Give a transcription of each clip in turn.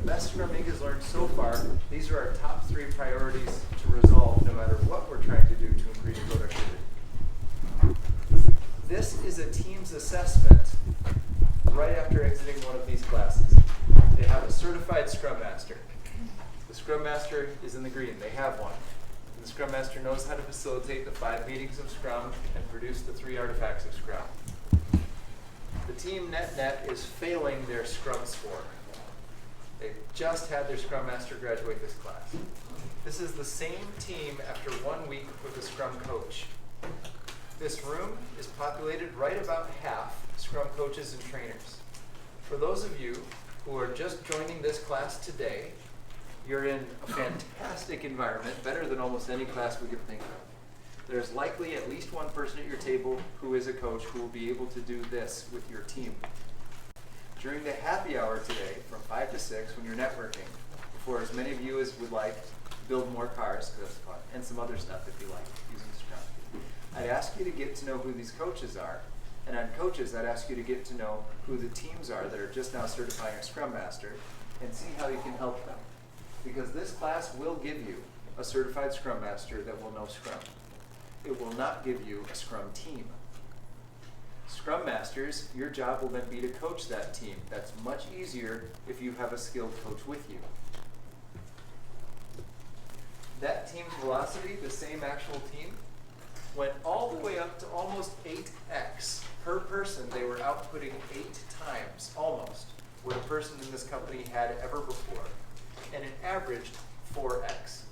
best Scrum Inc. has learned so far, these are our top 3 priorities to resolve no matter what we're trying to do to increase productivity. This is a team's assessment right after exiting one of these classes. They have a certified Scrum Master. The Scrum Master is in the green. They have one. The Scrum Master knows how to facilitate the 5 meetings of Scrum and produce the 3 artifacts of Scrum. The team net is failing their Scrum score. They've just had their Scrum Master graduate this class. This is the same team after 1 week with a Scrum coach. This room is populated right about half Scrum coaches and trainers. For those of you who are just joining this class today, you're in a fantastic environment, better than almost any class we could think of. There's likely at least one person at your table who is a coach who will be able to do this with your team. During the happy hour today, from 5 to 6, when you're networking, before as many of you as would like build more cars, because that's fun, and some other stuff if you like using Scrum, I'd ask you to get to know who these coaches are. And on coaches, I'd ask you to get to know who the teams are that are just now certifying a Scrum Master and see how you can help them. Because this class will give you a certified Scrum Master that will know Scrum. It will not give you a Scrum team. Scrum Masters, your job will then be to coach that team. That's much easier if you have a skilled coach with you. That team's velocity, the same actual team, went all the way up to almost 8x. Per person, they were outputting 8 times, almost, what a person in this company had ever before. And it averaged 4x.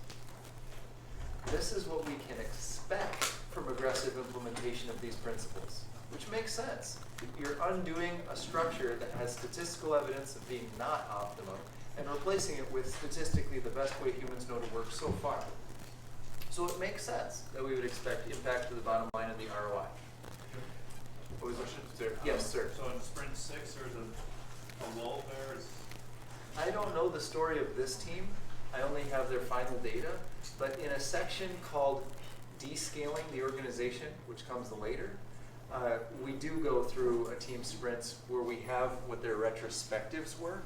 This is what we can expect from aggressive implementation of these principles, which makes sense. You're undoing a structure that has statistical evidence of being not optimum and replacing it with statistically the best way humans know to work so far. So it makes sense that we would expect impact to the bottom line and the ROI. What was the question? Sir? Yes, sir. So in sprint 6, there's a lull there? I don't know the story of this team. I only have their final data. But in a section called Descaling the Organization, which comes later, we do go through a team sprints where we have what their retrospectives were.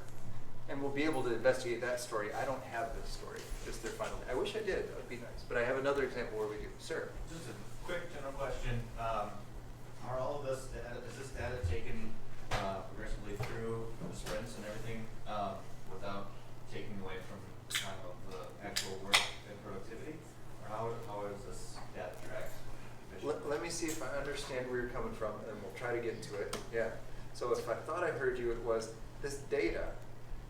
And we'll be able to investigate that story. I don't have this story, just their final. I wish I did. That would be nice. But I have another example where we do. Sir? Just a quick general question. Are all of this data, is this data taken progressively through the sprints and everything without taking away from kind of the actual work and productivity? Or how is this data tracked? Let me see if I understand where you're coming from, and we'll try to get into it. Yeah. So if I thought I heard you, it was this data.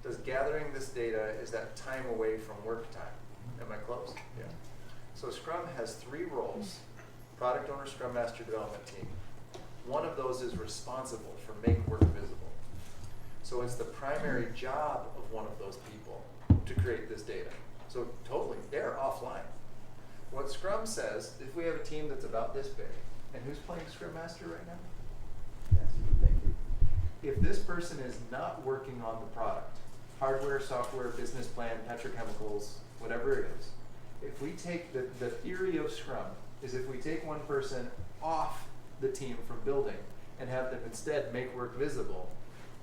Does gathering this data, is that time away from work time? Am I close? Yeah. So Scrum has 3 roles: product owner, Scrum Master, development team. One of those is responsible for making work visible. So it's the primary job of one of those people to create this data. So totally, they're offline. What Scrum says, if we have a team that's about this big, and who's playing Scrum Master right now? Yes, thank you. If this person is not working on the product, hardware, software, business plan, petrochemicals, whatever it is, if we take the theory of Scrum is if we take one person off the team from building and have them instead make work visible,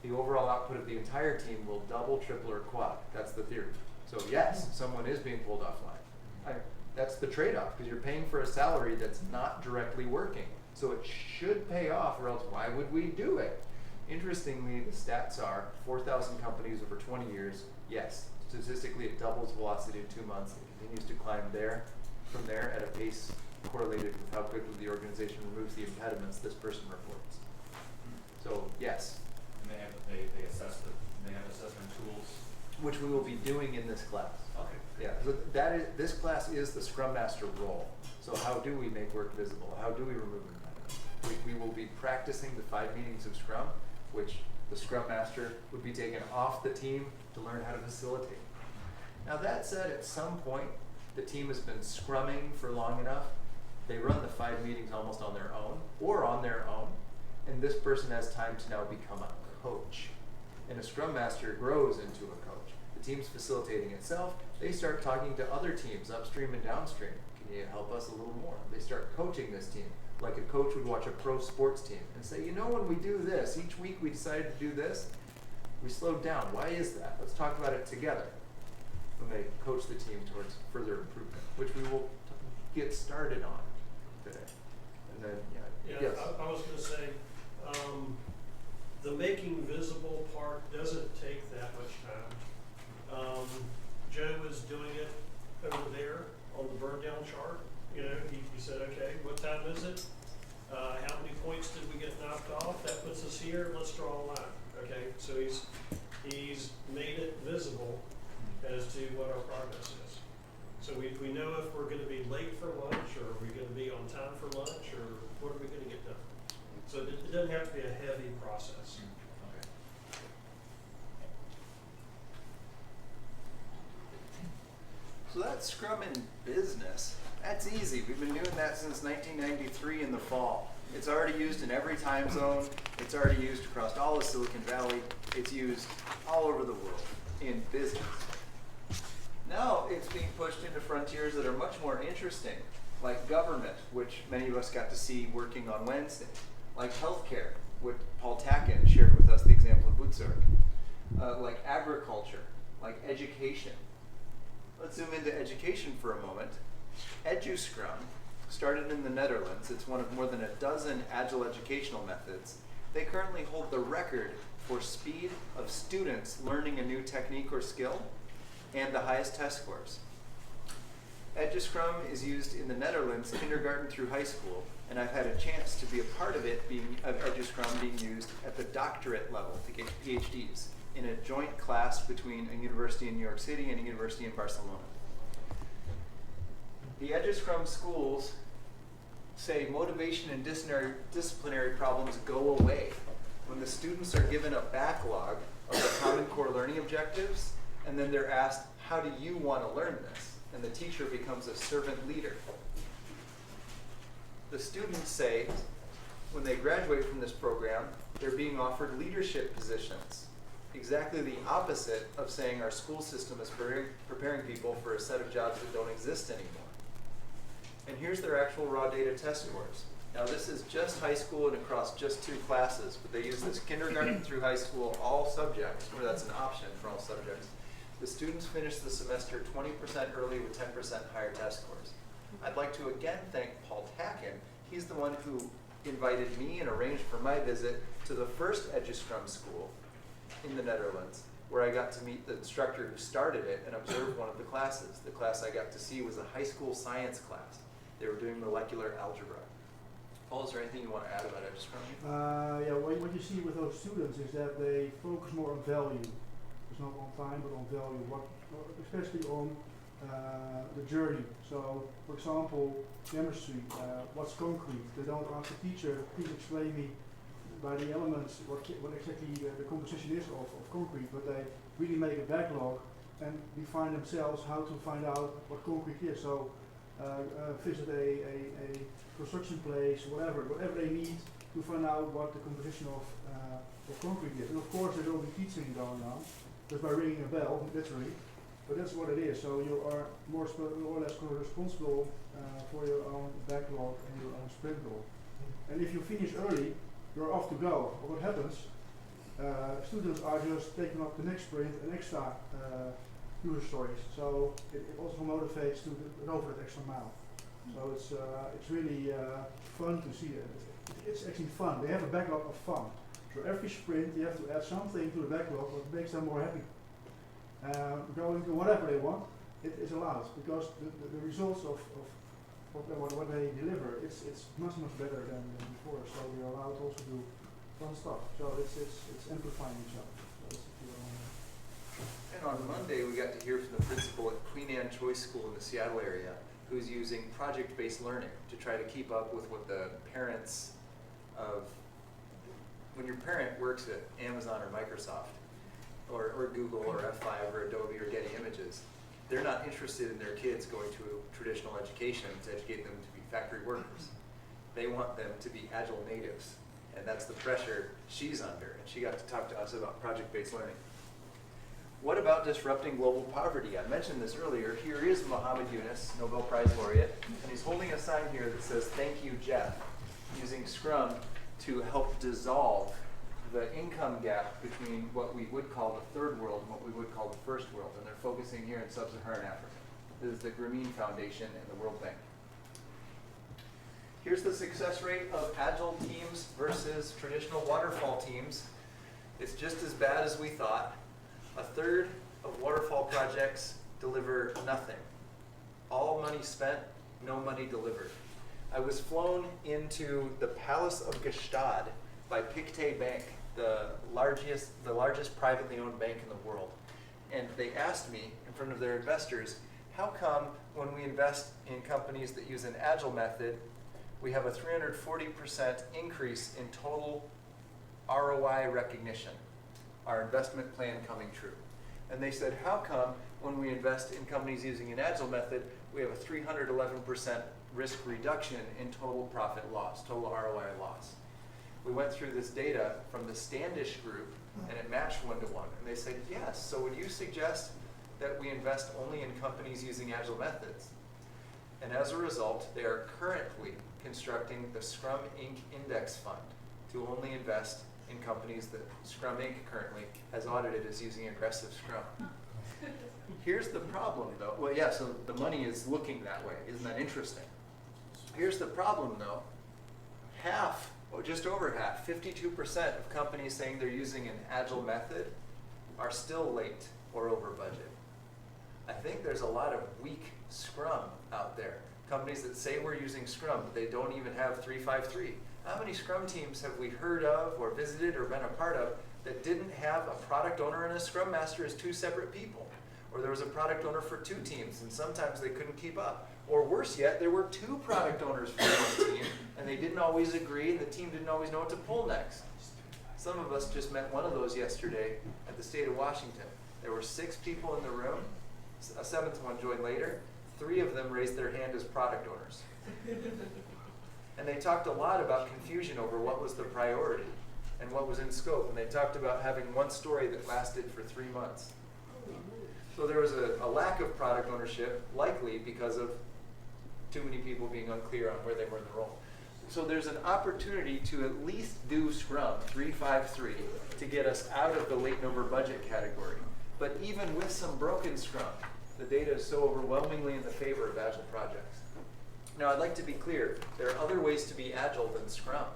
the overall output of the entire team will double, triple, or quad. That's the theory. So yes, someone is being pulled offline. That's the trade-off, because you're paying for a salary that's not directly working. So it should pay off, or else why would we do it? Interestingly, the stats are 4,000 companies over 20 years. Yes, statistically it doubles velocity in 2 months. It continues to climb from there at a pace correlated with how quickly the organization removes the impediments this person reports. So yes. And they assess they have assessment tools, which we will be doing in this class. Okay. Yeah, so this class is the Scrum Master role. So how do we make work visible? How do we remove impediments? We will be practicing the 5 meetings of Scrum, which the Scrum Master would be taken off the team to learn how to facilitate. Now that said, at some point, the team has been scrumming for long enough. They run the 5 meetings almost on their own, and this person has time to now become a coach. And a Scrum Master grows into a coach. The team's facilitating itself. They start talking to other teams upstream and downstream. Can you help us a little more? They start coaching this team, like a coach would watch a pro sports team and say, you know, when we do this, each week we decided to do this, We slowed down. Why is that? Let's talk about it together. When they coach the team towards further improvement, which we will get started on today. And then, Yeah, yes. I was gonna say, the making visible part doesn't take that much time. Joe was doing it over there on the burn down chart. You know, he said, okay, what time is it? How many points did we get knocked off? That puts us here, let's draw a line. Okay, so he's made it visible as to what our progress is. So we know if we're gonna be late for lunch, or are we gonna be on time for lunch, or what are we gonna get done? So it doesn't have to be a heavy process. Okay. So that's Scrum in business. That's easy. We've been doing that since 1993 in the fall. It's already used in every time zone. It's already used across all of Silicon Valley. It's used all over the world in business. Now it's being pushed into frontiers that are much more interesting, like government, which many of us got to see working on Wednesday, like healthcare, which Paul Tacken shared with us the example of Butzer, like agriculture, like education. Let's zoom into education for a moment. EduScrum started in the Netherlands. It's one of more than a dozen agile educational methods. They currently hold the record for speed of students learning a new technique or skill and the highest test scores. EduScrum is used in the Netherlands, kindergarten through high school, and I've had a chance to be a part of EduScrum being used at the doctorate level to get PhDs in a joint class between a university in New York City and a university in Barcelona. The EduScrum schools say motivation and disciplinary problems go away when the students are given a backlog of the Common Core learning objectives, and then they're asked, how do you want to learn this? And the teacher becomes a servant leader. The students say, when they graduate from this program, they're being offered leadership positions. Exactly the opposite of saying our school system is preparing people for a set of jobs that don't exist anymore. And here's their actual raw data test scores. Now this is just high school and across just 2 classes, but they use this kindergarten through high school, all subjects, where that's an option for all subjects. The students finish the semester 20% early with 10% higher test scores. I'd like to again thank Paul Tacken. He's the one who invited me and arranged for my visit to the first EduScrum school in the Netherlands, where I got to meet the instructor who started it and observe one of the classes. The class I got to see was a high school science class. They were doing molecular algebra. Paul, is there anything you want to add about EduScrum? Yeah, what you see with those students is that they focus more on value. It's not on time, but on value, especially on the journey. So, for example, chemistry, what's concrete? They don't ask the teacher, please explain me by the elements what exactly the composition is of concrete, but they really make a backlog and define themselves how to find out what concrete is. So, visit a construction place, whatever they need to find out what the composition of concrete is. And of course, there will be teaching going on, just by ringing a bell, literally. But that's what it is. So you are more or less responsible for your own backlog and your own sprint goal. And if you finish early, you're off to go. But what happens? Students are just taking up the next sprint and extra user stories. So it also motivates to go over that extra mile. So it's really fun to see it. It's actually fun. They have a backlog of fun. So every sprint you have to add something to the backlog that makes them more happy. Going to whatever they want, it is allowed, because the results of what they deliver, it's much better than before. So we are allowed to also do fun stuff. So it's amplifying each other. So And on Monday, we got to hear from the principal at Queen Anne Choice School in the Seattle area, who's using project-based learning to try to keep up with what the parents of, when your parent works at Amazon or Microsoft, or Google or F5 or Adobe or Getty Images, they're not interested in their kids going to a traditional education to educate them to be factory workers. They want them to be agile natives, and that's the pressure she's under, and she got to talk to us about project-based learning. What about disrupting global poverty? I mentioned this earlier. Here is Muhammad Yunus, Nobel Prize laureate, and he's holding a sign here that says, "Thank you, Jeff," using Scrum to help dissolve the income gap between what we would call the third world and what we would call the first world, and they're focusing here in sub-Saharan Africa. This is the Grameen Foundation and the World Bank. Here's the success rate of agile teams versus traditional waterfall teams. It's just as bad as we thought. A third of waterfall projects deliver nothing. All money spent, no money delivered. I was flown into the Palace of Gstaad by Pictet Bank, the largest privately owned bank in the world. And they asked me in front of their investors, how come when we invest in companies that use an agile method, we have a 340% increase in total ROI recognition, our investment plan coming true? And they said, how come when we invest in companies using an agile method, we have a 311% risk reduction in total profit loss, total ROI loss? We went through this data from the Standish group, and it matched 1-to-1. And they said, yes, so would you suggest that we invest only in companies using agile methods? And as a result, they are currently constructing the Scrum Inc. Index Fund to only invest in companies that Scrum Inc. currently has audited as using aggressive Scrum. Here's the problem, though. Well, yeah, so the money is looking that way. Isn't that interesting? Here's the problem, though. Half, or just over half, 52% of companies saying they're using an agile method are still late or over budget. I think there's a lot of weak Scrum out there. Companies that say we're using Scrum, but they don't even have 353. How many Scrum teams have we heard of or visited or been a part of that didn't have a product owner and a Scrum Master as two separate people? Or there was a product owner for two teams and sometimes they couldn't keep up. Or worse yet, there were two product owners for one team and they didn't always agree and the team didn't always know what to pull next. Some of us just met one of those yesterday at the state of Washington. There were 6 people in the room. A 7th one joined later. 3 of them raised their hand as product owners. And they talked a lot about confusion over what was the priority and what was in scope. And they talked about having one story that lasted for 3 months. So there was a lack of product ownership, likely because of too many people being unclear on where they were in the role. So there's an opportunity to at least do Scrum 353 to get us out of the late number budget category. But even with some broken Scrum, the data is so overwhelmingly in the favor of Agile projects. Now I'd like to be clear, there are other ways to be Agile than Scrum.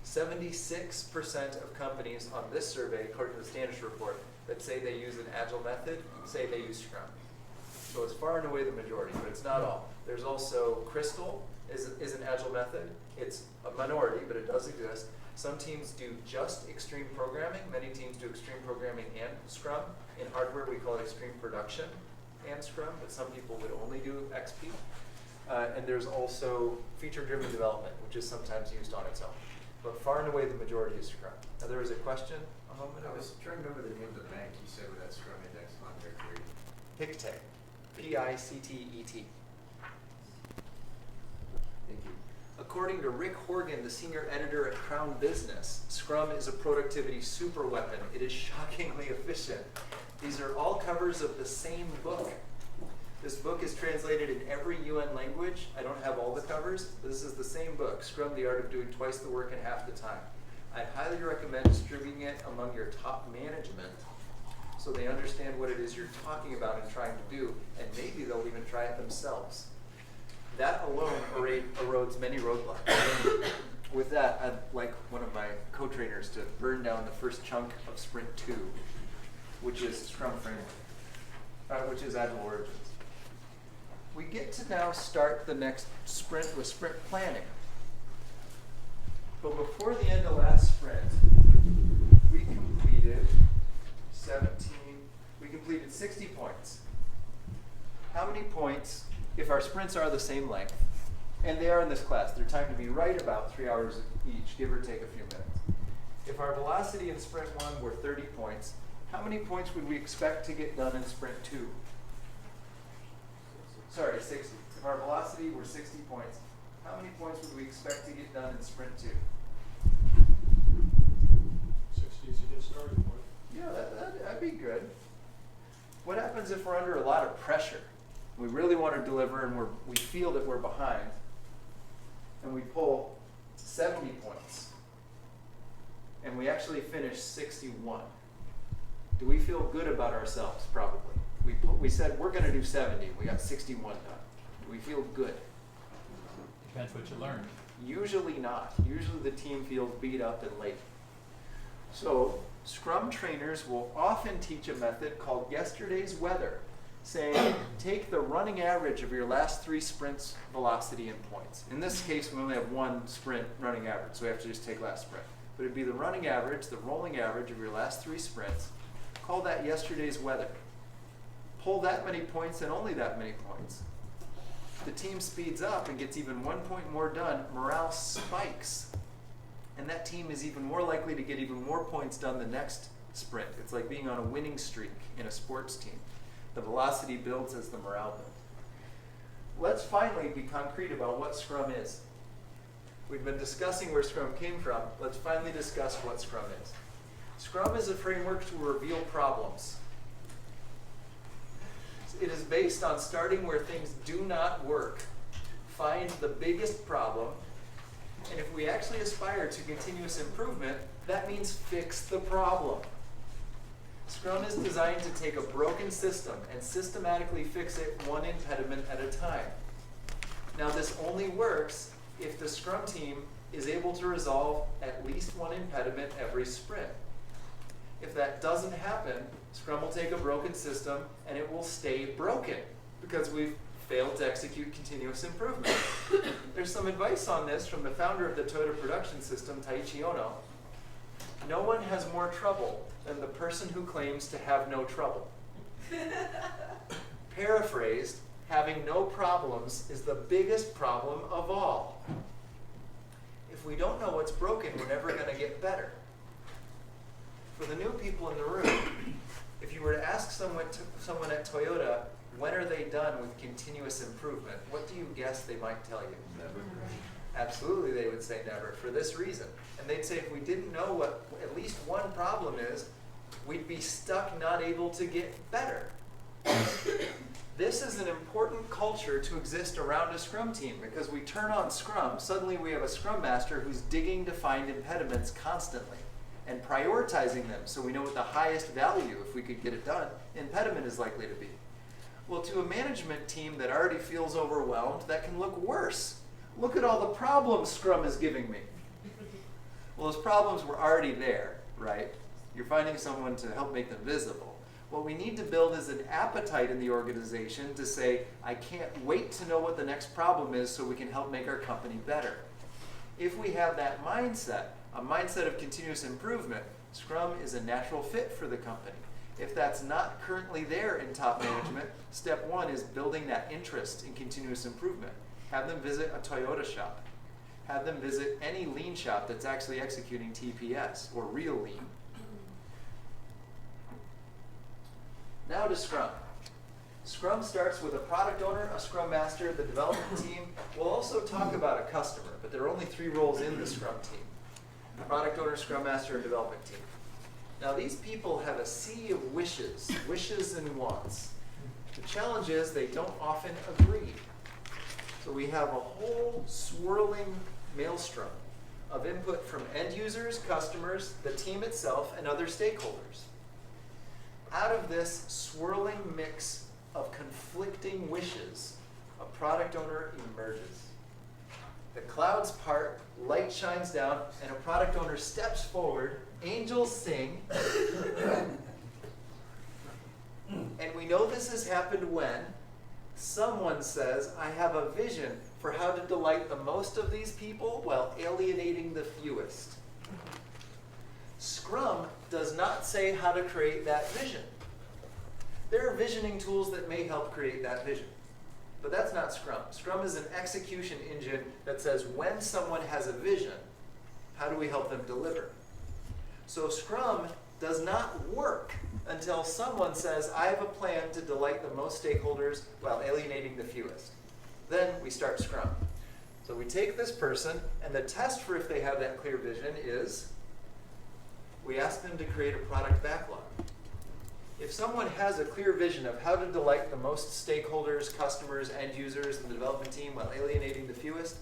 76% of companies on this survey, according to the Standish report, that say they use an Agile method, say they use Scrum. So it's far and away the majority, but it's not all. There's also Crystal is an Agile method. It's a minority, but it does exist. Some teams do just extreme programming. Many teams do extreme programming and Scrum. In hardware, we call it extreme production and Scrum, but some people would only do XP. And there's also feature-driven development, which is sometimes used on its own. But far and away, the majority is Scrum. Now, there was a question a moment ago. I was trying to remember the name of the bank you said with that Scrum Index Fund there, Gary. Pictet. P-I-C-T-E-T. Thank you. According to Rick Horgan, the senior editor at Crown Business, Scrum is a productivity superweapon. It is shockingly efficient. These are all covers of the same book. This book is translated in every UN language. I don't have all the covers. This is the same book, Scrum, the Art of Doing Twice the Work in Half the Time. I highly recommend distributing it among your top management so they understand what it is you're talking about and trying to do, and maybe they'll even try it themselves. That alone erodes many roadblocks. With that, I'd like one of my co-trainers to burn down the first chunk of Sprint 2, which is Scrum Framework, which is Agile Origins. We get to now start the next sprint with sprint planning. But before the end of last sprint, we completed 60 points. How many points, if our sprints are the same length, and they are in this class, they're timed to be right about 3 hours each, give or take a few minutes. If our velocity in sprint 1 were 30 points, how many points would we expect to get done in sprint 2? Sorry, 60. If our velocity were 60 points, how many points would we expect to get done in sprint 2? 60 is a good starting point. Yeah, that'd be good. What happens if we're under a lot of pressure? We really want to deliver and we feel that we're behind, and we pull 70 points. and we actually finished 61. Do we feel good about ourselves? Probably. We said we're going to do 70. We got 61 done. Do we feel good? Depends what you learned. Usually not. Usually the team feels beat up and late. So Scrum trainers will often teach a method called yesterday's weather, saying take the running average of your last 3 sprints velocity and points. In this case, we only have 1 sprint running average, so we have to just take last sprint. But it'd be the running average, the rolling average of your last 3 sprints. Call that yesterday's weather. Pull that many points and only that many points. The team speeds up and gets even 1 point more done, morale spikes. And that team is even more likely to get even more points done the next sprint. It's like being on a winning streak in a sports team. The velocity builds as the morale builds. Let's finally be concrete about what Scrum is. We've been discussing where Scrum came from. Let's finally discuss what Scrum is. Scrum is a framework to reveal problems. It is based on starting where things do not work, find the biggest problem, and if we actually aspire to continuous improvement, that means fix the problem. Scrum is designed to take a broken system and systematically fix it one impediment at a time. Now this only works if the Scrum team is able to resolve at least one impediment every sprint. If that doesn't happen, Scrum will take a broken system and it will stay broken because we've failed to execute continuous improvement. There's some advice on this from the founder of the Toyota production system, Taiichi Ono. No one has more trouble than the person who claims to have no trouble. Paraphrased, having no problems is the biggest problem of all. If we don't know what's broken, we're never going to get better. For the new people in the room, if you were to ask someone at Toyota, when are they done with continuous improvement, what do you guess they might tell you? Never. Absolutely, they would say never, for this reason. And they'd say if we didn't know what at least one problem is, we'd be stuck not able to get better. This is an important culture to exist around a Scrum team, because we turn on Scrum, suddenly we have a Scrum Master who's digging to find impediments constantly and prioritizing them so we know what the highest value, if we could get it done, impediment is likely to be. Well, to a management team that already feels overwhelmed, that can look worse. Look at all the problems Scrum is giving me. Well, those problems were already there, right? You're finding someone to help make them visible. What we need to build is an appetite in the organization to say, I can't wait to know what the next problem is so we can help make our company better. If we have that mindset, a mindset of continuous improvement, Scrum is a natural fit for the company. If that's not currently there in top management, step 1 is building that interest in continuous improvement. Have them visit a Toyota shop. Have them visit any lean shop that's actually executing TPS or real lean. Now to Scrum. Scrum starts with a product owner, a Scrum Master, the development team. We'll also talk about a customer, but there are only 3 roles in the Scrum team. Product owner, Scrum Master, and development team. Now these people have a sea of wishes and wants. The challenge is they don't often agree. So we have a whole swirling maelstrom of input from end users, customers, the team itself, and other stakeholders. Out of this swirling mix of conflicting wishes, a product owner emerges. The clouds part, light shines down, and a product owner steps forward, angels sing. And we know this has happened when someone says, I have a vision for how to delight the most of these people while alienating the fewest. Scrum does not say how to create that vision. There are visioning tools that may help create that vision. But that's not Scrum. Scrum is an execution engine that says when someone has a vision, how do we help them deliver? So Scrum does not work until someone says, I have a plan to delight the most stakeholders while alienating the fewest. Then we start Scrum. So we take this person, and the test for if they have that clear vision is we ask them to create a product backlog. If someone has a clear vision of how to delight the most stakeholders, customers, end users, and the development team while alienating the fewest,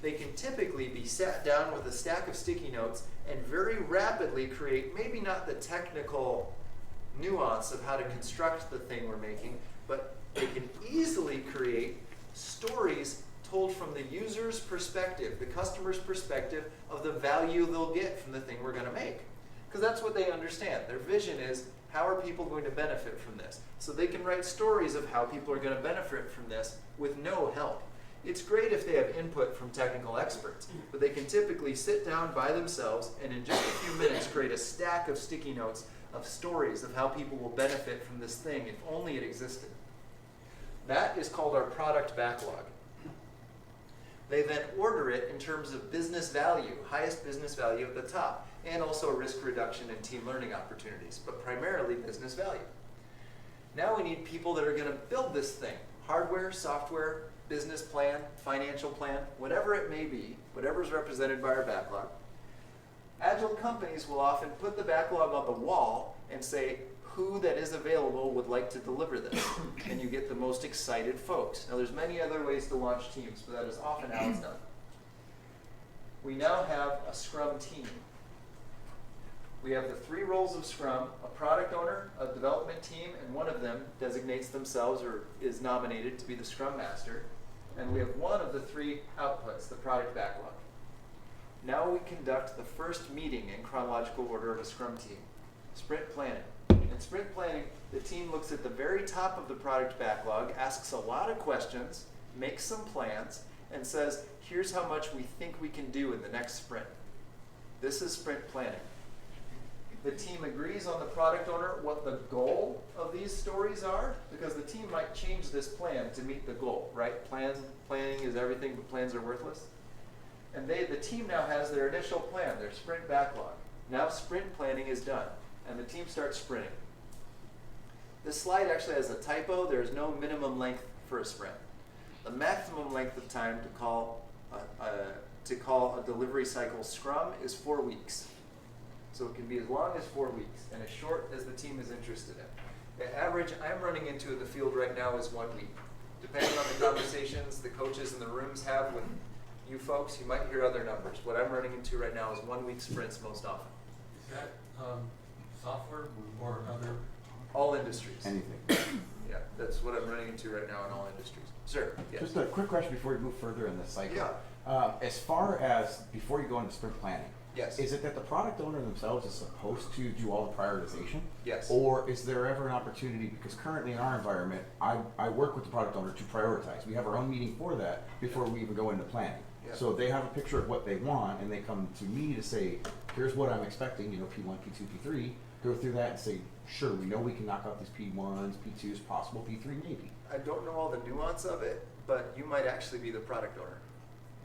they can typically be sat down with a stack of sticky notes and very rapidly create maybe not the technical nuance of how to construct the thing we're making, but they can easily create stories told from the user's perspective, the customer's perspective of the value they'll get from the thing we're going to make. Because that's what they understand. Their vision is, how are people going to benefit from this? So they can write stories of how people are going to benefit from this with no help. It's great if they have input from technical experts, but they can typically sit down by themselves and in just a few minutes create a stack of sticky notes of stories of how people will benefit from this thing if only it existed. That is called our product backlog. They then order it in terms of business value, highest business value at the top, and also risk reduction and team learning opportunities, but primarily business value. Now we need people that are going to build this thing, hardware, software, business plan, financial plan, whatever it may be, whatever is represented by our backlog. Agile companies will often put the backlog on the wall and say who that is available would like to deliver this, and you get the most excited folks. Now there's many other ways to launch teams, but that is often how it's done. We now have a Scrum team. We have the 3 roles of Scrum: a product owner, a development team, and one of them designates themselves or is nominated to be the Scrum Master. And we have one of the 3 outputs, the product backlog. Now we conduct the first meeting in chronological order of a Scrum team, sprint planning. In sprint planning, the team looks at the very top of the product backlog, asks a lot of questions, makes some plans, and says, here's how much we think we can do in the next sprint. This is sprint planning. The team agrees on the product owner what the goal of these stories are, because the team might change this plan to meet the goal, right? Planning is everything, but plans are worthless. And the team now has their initial plan, their sprint backlog. Now sprint planning is done, and the team starts sprinting. This slide actually has a typo. There is no minimum length for a sprint. The maximum length of time to call a delivery cycle Scrum is 4 weeks. So it can be as long as 4 weeks and as short as the team is interested in. The average I'm running into in the field right now is 1 week. Depending on the conversations the coaches in the rooms have with you folks, you might hear other numbers. What I'm running into right now is 1 week sprints most often. Is that software or other? All industries. Anything. Yeah, that's what I'm running into right now in all industries. Sir, yes. Just a quick question before we move further in the cycle. Yeah. As far as before you go into sprint planning, Yes. is it that the product owner themselves is supposed to do all the prioritization? Yes. Or is there ever an opportunity, because currently in our environment, I work with the product owner to prioritize. We have our own meeting for that before we even go into planning. Yeah. So they have a picture of what they want, and they come to me to say, here's what I'm expecting, P1, P2, P3, go through that and say, sure, we know we can knock out these P1s, P2s, possible P3 maybe. I don't know all the nuance of it, but you might actually be the product owner.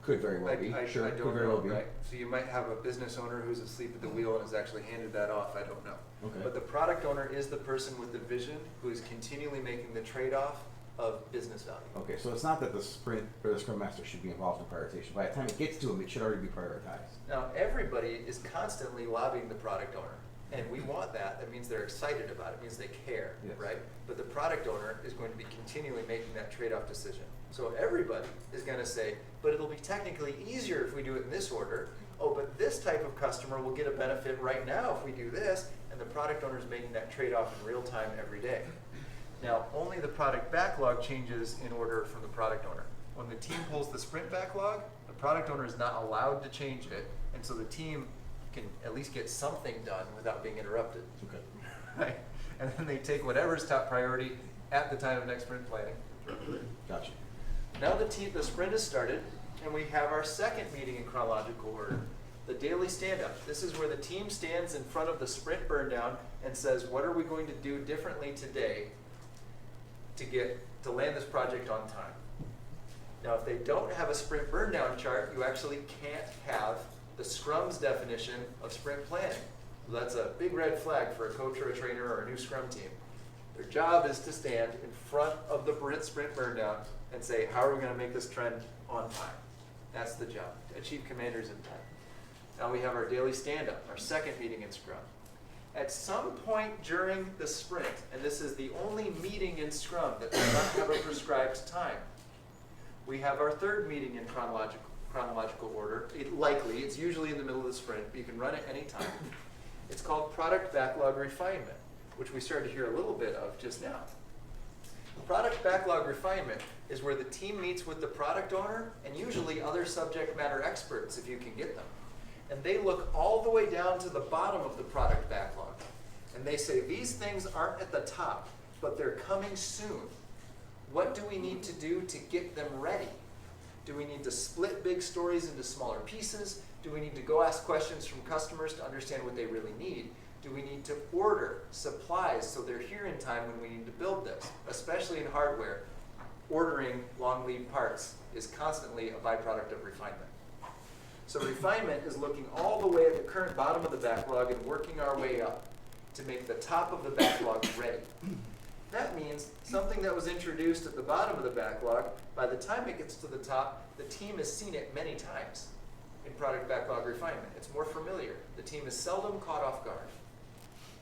Could very well be, I sure, don't could very know, well be. right? So you might have a business owner who's asleep at the wheel and has actually handed that off, I don't know. Okay. But the product owner is the person with the vision who is continually making the trade-off of business value. Okay, so it's not that the sprint or the Scrum Master should be involved in prioritization. By the time it gets to them, it should already be prioritized. Now, everybody is constantly lobbying the product owner, and we want that. That means they're excited about it. It means they care, Yes. right? But the product owner is going to be continually making that trade-off decision. So everybody is going to say, but it'll be technically easier if we do it in this order. Oh, but this type of customer will get a benefit right now if we do this. And the product owner is making that trade-off in real time every day. Now, only the product backlog changes in order from the product owner. When the team pulls the sprint backlog, the product owner is not allowed to change it. And so the team can at least get something done without being interrupted. Okay. Right? And then they take whatever's top priority at the time of next sprint planning. Gotcha. Now the sprint has started, and we have our second meeting in chronological order, the daily stand-up. This is where the team stands in front of the sprint burn-down and says, what are we going to do differently today to land this project on time? Now, if they don't have a sprint burn-down chart, you actually can't have the Scrum's definition of sprint planning. So that's a big red flag for a coach or a trainer or a new Scrum team. Their job is to stand in front of the sprint burn-down and say, how are we going to make this trend on time? That's the job, to achieve commander's intent. Now we have our daily stand-up, our second meeting in Scrum. At some point during the sprint, and this is the only meeting in Scrum that does not have a prescribed time, we have our third meeting in chronological chronological order. It's usually in the middle of the sprint, but you can run it anytime. It's called product backlog refinement, which we started to hear a little bit of just now. Product backlog refinement is where the team meets with the product owner and usually other subject matter experts if you can get them. And they look all the way down to the bottom of the product backlog. And they say, these things aren't at the top, but they're coming soon. What do we need to do to get them ready? Do we need to split big stories into smaller pieces? Do we need to go ask questions from customers to understand what they really need? Do we need to order supplies so they're here in time when we need to build this? Especially in hardware, ordering long lead parts is constantly a byproduct of refinement. So refinement is looking all the way at the current bottom of the backlog and working our way up to make the top of the backlog ready. That means something that was introduced at the bottom of the backlog, by the time it gets to the top, the team has seen it many times in product backlog refinement. It's more familiar. The team is seldom caught off guard,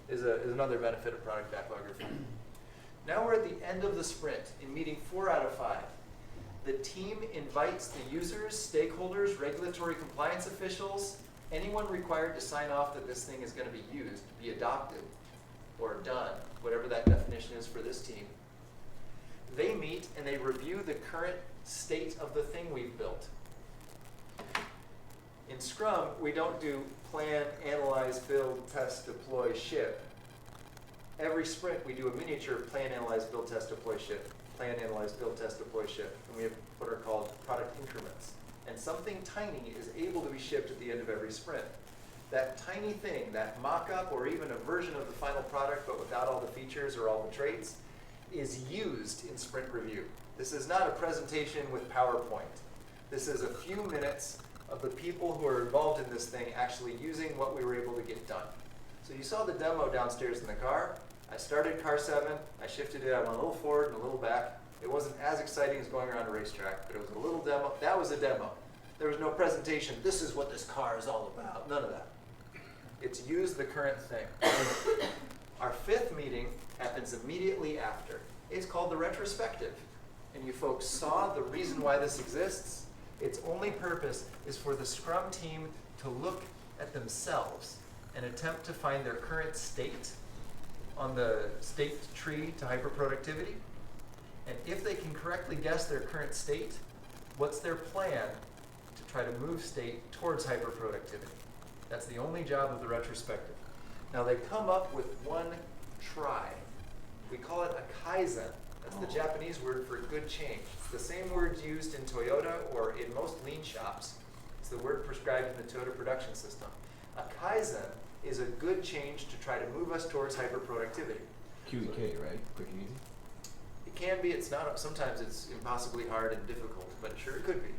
is another benefit of product backlog refinement. Now we're at the end of the sprint in meeting 4 out of 5. The team invites the users, stakeholders, regulatory compliance officials, anyone required to sign off that this thing is going to be used, be adopted, or done, whatever that definition is for this team. They meet and they review the current state of the thing we've built. In Scrum, we don't do plan, analyze, build, test, deploy, ship. Every sprint, we do a miniature plan, analyze, build, test, deploy, ship. Plan, analyze, build, test, deploy, ship. And we have what are called product increments. And something tiny is able to be shipped at the end of every sprint. That tiny thing, that mock-up or even a version of the final product but without all the features or all the traits, is used in sprint review. This is not a presentation with PowerPoint. This is a few minutes of the people who are involved in this thing actually using what we were able to get done. So you saw the demo downstairs in the car. I started car 7, I shifted it, I went a little forward and a little back. It wasn't as exciting as going around a racetrack, but it was a little demo. That was a demo. There was no presentation, this is what this car is all about, none of that. It's use the current thing. Our 5th meeting happens immediately after. It's called the retrospective. And you folks saw the reason why this exists. Its only purpose is for the Scrum team to look at themselves and attempt to find their current state on the state tree to hyperproductivity. And if they can correctly guess their current state, what's their plan to try to move state towards hyperproductivity? That's the only job of the retrospective. Now they come up with one try. We call it a kaizen. That's the Japanese word for good change. It's the same word used in Toyota or in most lean shops. It's the word prescribed in the Toyota production system. A kaizen is a good change to try to move us towards hyperproductivity. QEK, right? Quick and easy. It can be, it's not, sometimes it's impossibly hard and difficult, but sure it could be.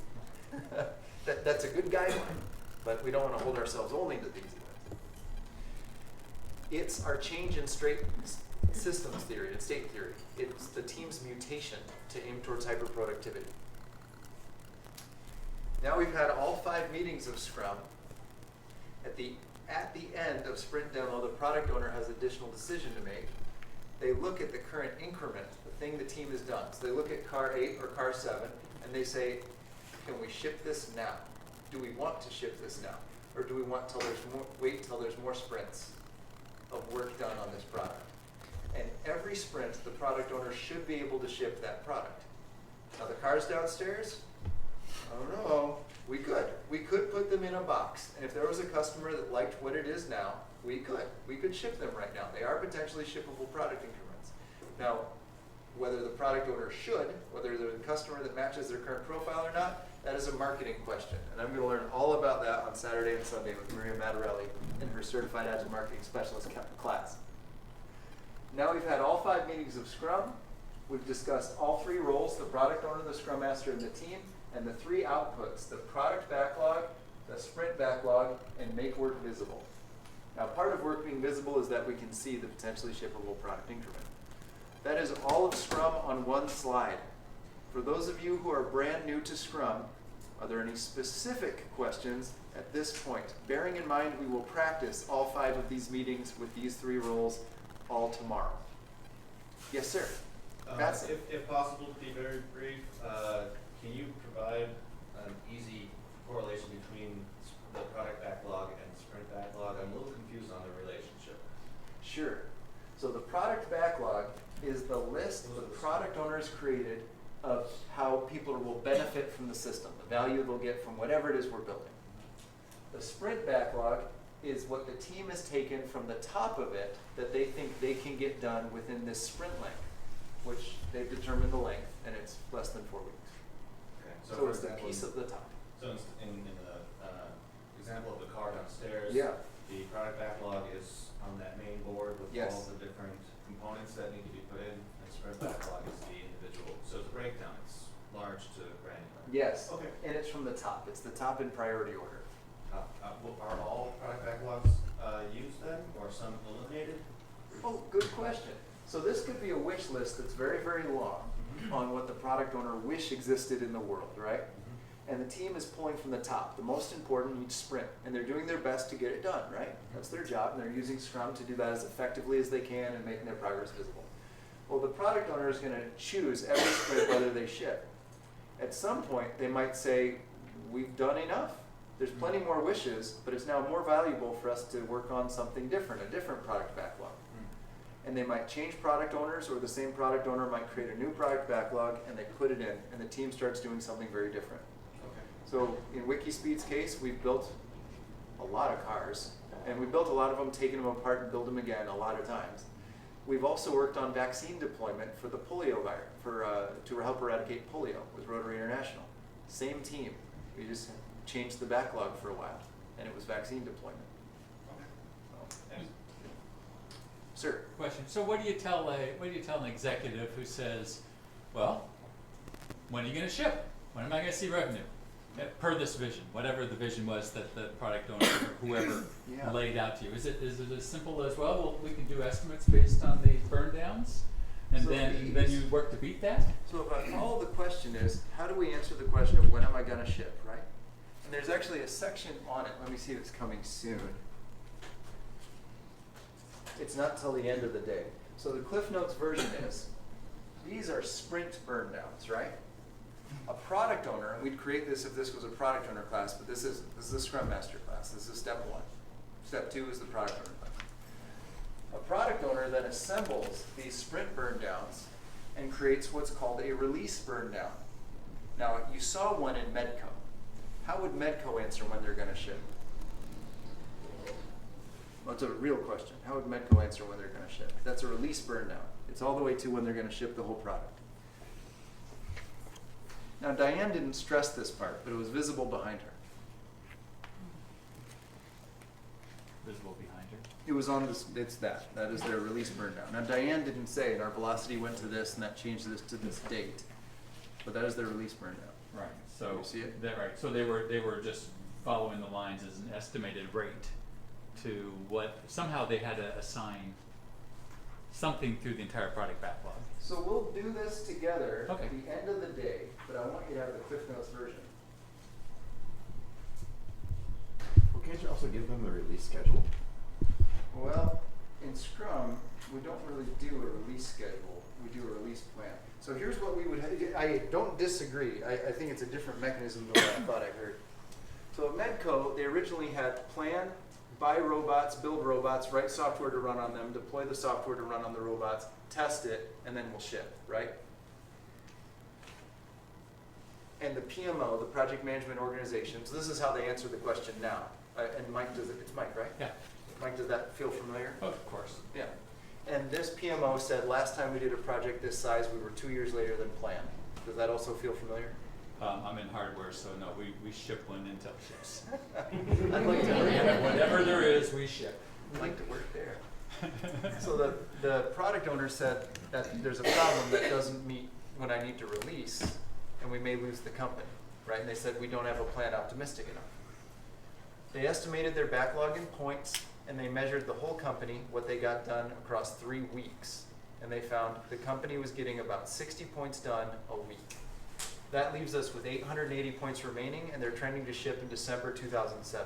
That's a good guideline, but we don't want to hold ourselves only to these ones. It's our change in systems theory and state theory. It's the team's mutation to aim towards hyperproductivity. Now we've had all 5 meetings of Scrum. At the end of sprint demo, the product owner has additional decision to make. They look at the current increment, the thing the team has done. So they look at car 8 or car 7, and they say, can we ship this now? Do we want to ship this now? Or do we want till there's more, wait till there's more sprints of work done on this product? And every sprint, the product owner should be able to ship that product. Now the cars downstairs, I don't know. We could put them in a box. And if there was a customer that liked what it is now, we could ship them right now. They are potentially shippable product increments. Now, whether the product owner should, whether there's a customer that matches their current profile or not, that is a marketing question. And I'm going to learn all about that on Saturday and Sunday with Maria Mattarelli in her Certified Agile Marketing Specialist class. Now we've had all 5 meetings of Scrum. We've discussed all 3 roles, the product owner, the Scrum Master, and the team, and the 3 outputs, the product backlog, the sprint backlog, and make work visible. Now part of work being visible is that we can see the potentially shippable product increment. That is all of Scrum on one slide. For those of you who are brand new to Scrum, are there any specific questions at this point? Bearing in mind we will practice all 5 of these meetings with these 3 roles all tomorrow. Yes, sir. If possible, to be very brief, can you provide an easy correlation between the product backlog and sprint backlog? I'm a little confused on the relationship. Sure. So the product backlog is the list the product owners created of how people will benefit from the system, the value they'll get from whatever it is we're building. The sprint backlog is what the team has taken from the top of it that they think they can get done within this sprint length, which they've determined the length, and it's less than 4 weeks. Okay. So for it's the example, piece of the top. So in the example of the car downstairs, Yeah. the product backlog is on that main board with Yes. all the different components that need to be put in, and sprint backlog is the individual. So it's a breakdown, it's large to granular. Yes. Okay. And it's from the top. It's the top in priority order. Are all product backlogs used then, or some eliminated? Oh, good question. So this could be a wish list that's very, very long on what the product owner wish existed in the world, right? And the team is pulling from the top, the most important each sprint, and they're doing their best to get it done, right? That's their job, and they're using Scrum to do that as effectively as they can and making their progress visible. Well, the product owner is going to choose every sprint whether they ship. At some point, they might say, we've done enough. There's plenty more wishes, but it's now more valuable for us to work on something different, a different product backlog. And they might change product owners, or the same product owner might create a new product backlog, and they put it in, and the team starts doing something very different. Okay. So in WikiSpeed's case, we've built a lot of cars, and we built a lot of them, taken them apart and built them again a lot of times. We've also worked on vaccine deployment for the polio virus, to help eradicate polio with Rotary International. Same team. We just changed the backlog for a while, and it was vaccine deployment. Thanks. Sir? Question. So what do you tell an executive who says, well, when are you going to ship? When am I going to see revenue? Per this vision, whatever the vision was that the product owner or whoever Yeah. laid out to you. Is it as simple as, well, we can do estimates based on the burn downs, and So then these- you work to beat that? So if I follow the question is, how do we answer the question of when am I going to ship, right? And there's actually a section on it. Let me see if it's coming soon. It's not till the end of the day. So the Cliff Notes version is, these are sprint burn downs, right? A product owner, and we'd create this if this was a product owner class, but this is a Scrum Master class. This is step 1. Step 2 is the product owner class. A product owner then assembles these sprint burn downs and creates what's called a release burn down. Now, you saw one in Medco. How would Medco answer when they're going to ship? Well, it's a real question. How would Medco answer when they're going to ship? That's a release burn down. It's all the way to when they're going to ship the whole product. Now, Diane didn't stress this part, but it was visible behind her. Visible behind her. It was on this, it's that. That is their release burn down. Now, Diane didn't say, and our velocity went to this, and that changed this to this date. But that is their release burn down. Right. So You see it? Right. So they were just following the lines as an estimated rate to what somehow they had to assign something through the entire product backlog. So we'll do this together Okay. at the end of the day, but I want you to have the Cliff Notes version. Well, can't you also give them the release schedule? Well, in Scrum, we don't really do a release schedule. We do a release plan. So here's what we would I don't disagree. I think it's a different mechanism than what I thought I heard. So at Medco, they originally had plan, buy robots, build robots, write software to run on them, deploy the software to run on the robots, test it, and then we'll ship, right? And the PMO, the project management organization, so this is how they answer the question now. And Mike does it, it's Mike, right? Yeah. Mike, does that feel familiar? Oh, of course. Yeah. And this PMO said last time we did a project this size, we were 2 years later than planned. Does that also feel familiar? I'm in hardware, so no, we ship when Intel ships. I'd like to Whatever there is, we ship. I'd like to work there. So the product owner said that there's a problem that doesn't meet when I need to release, and we may lose the company, right? And they said we don't have a plan optimistic enough. They estimated their backlog in points, and they measured the whole company, what they got done across 3 weeks. And they found the company was getting about 60 points done a week. That leaves us with 880 points remaining, and they're trending to ship in December 2007.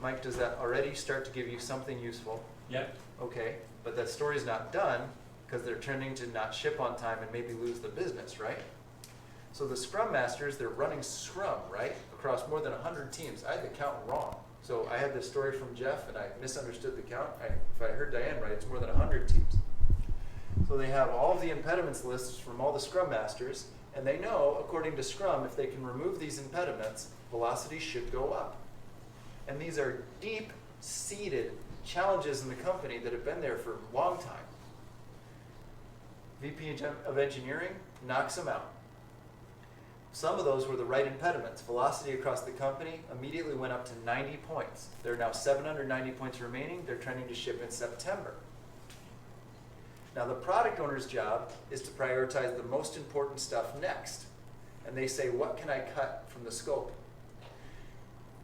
Mike, does that already start to give you something useful? Yep. Okay, but that story's not done because they're trending to not ship on time and maybe lose the business, right? So the Scrum Masters, they're running Scrum, right? Across more than 100 teams. I had the count wrong. So I had this story from Jeff and I misunderstood the count. If I heard Diane right, it's more than 100 teams. So they have all of the impediments lists from all the Scrum Masters, and they know, according to Scrum, if they can remove these impediments, velocity should go up. And these are deep-seated challenges in the company that have been there for a long time. VP of Engineering knocks them out. Some of those were the right impediments. Velocity across the company immediately went up to 90 points. There are now 790 points remaining. They're trending to ship in September. Now the product owner's job is to prioritize the most important stuff next. And they say, what can I cut from the scope?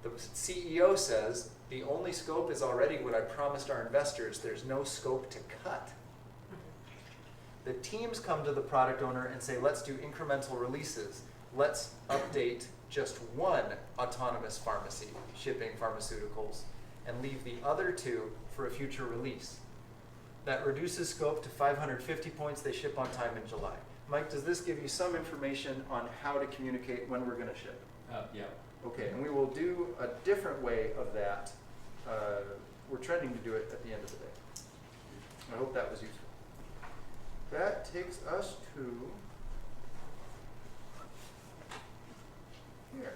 The CEO says, the only scope is already what I promised our investors. There's no scope to cut. The teams come to the product owner and say, let's do incremental releases. Let's update just one autonomous pharmacy shipping pharmaceuticals and leave the other two for a future release. That reduces scope to 550 points. They ship on time in July. Mike, does this give you some information on how to communicate when we're going to ship? Yeah. Okay, and we will do a different way of that. We're trending to do it at the end of the day. I hope that was useful. That takes us to here.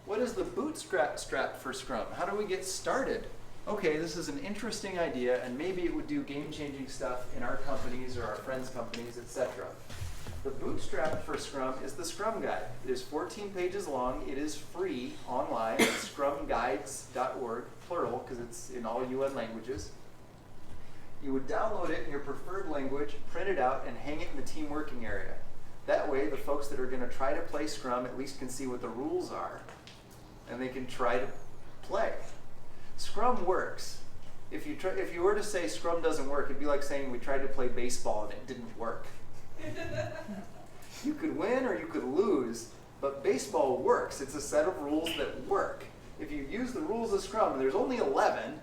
What is the bootstrap for Scrum? How do we get started? Okay, this is an interesting idea, and maybe it would do game-changing stuff in our companies or our friends' companies, etc. The bootstrap for Scrum is the Scrum Guide. It is 14 pages long. It is free online at scrumguides.org, plural, because it's in all UN languages. You would download it in your preferred language, print it out, and hang it in the team working area. That way, the folks that are going to try to play Scrum at least can see what the rules are, and they can try to play. Scrum works. If you were to say Scrum doesn't work, it'd be like saying we tried to play baseball and it didn't work. You could win or you could lose, but baseball works. It's a set of rules that work. If you use the rules of Scrum, and there's only 11,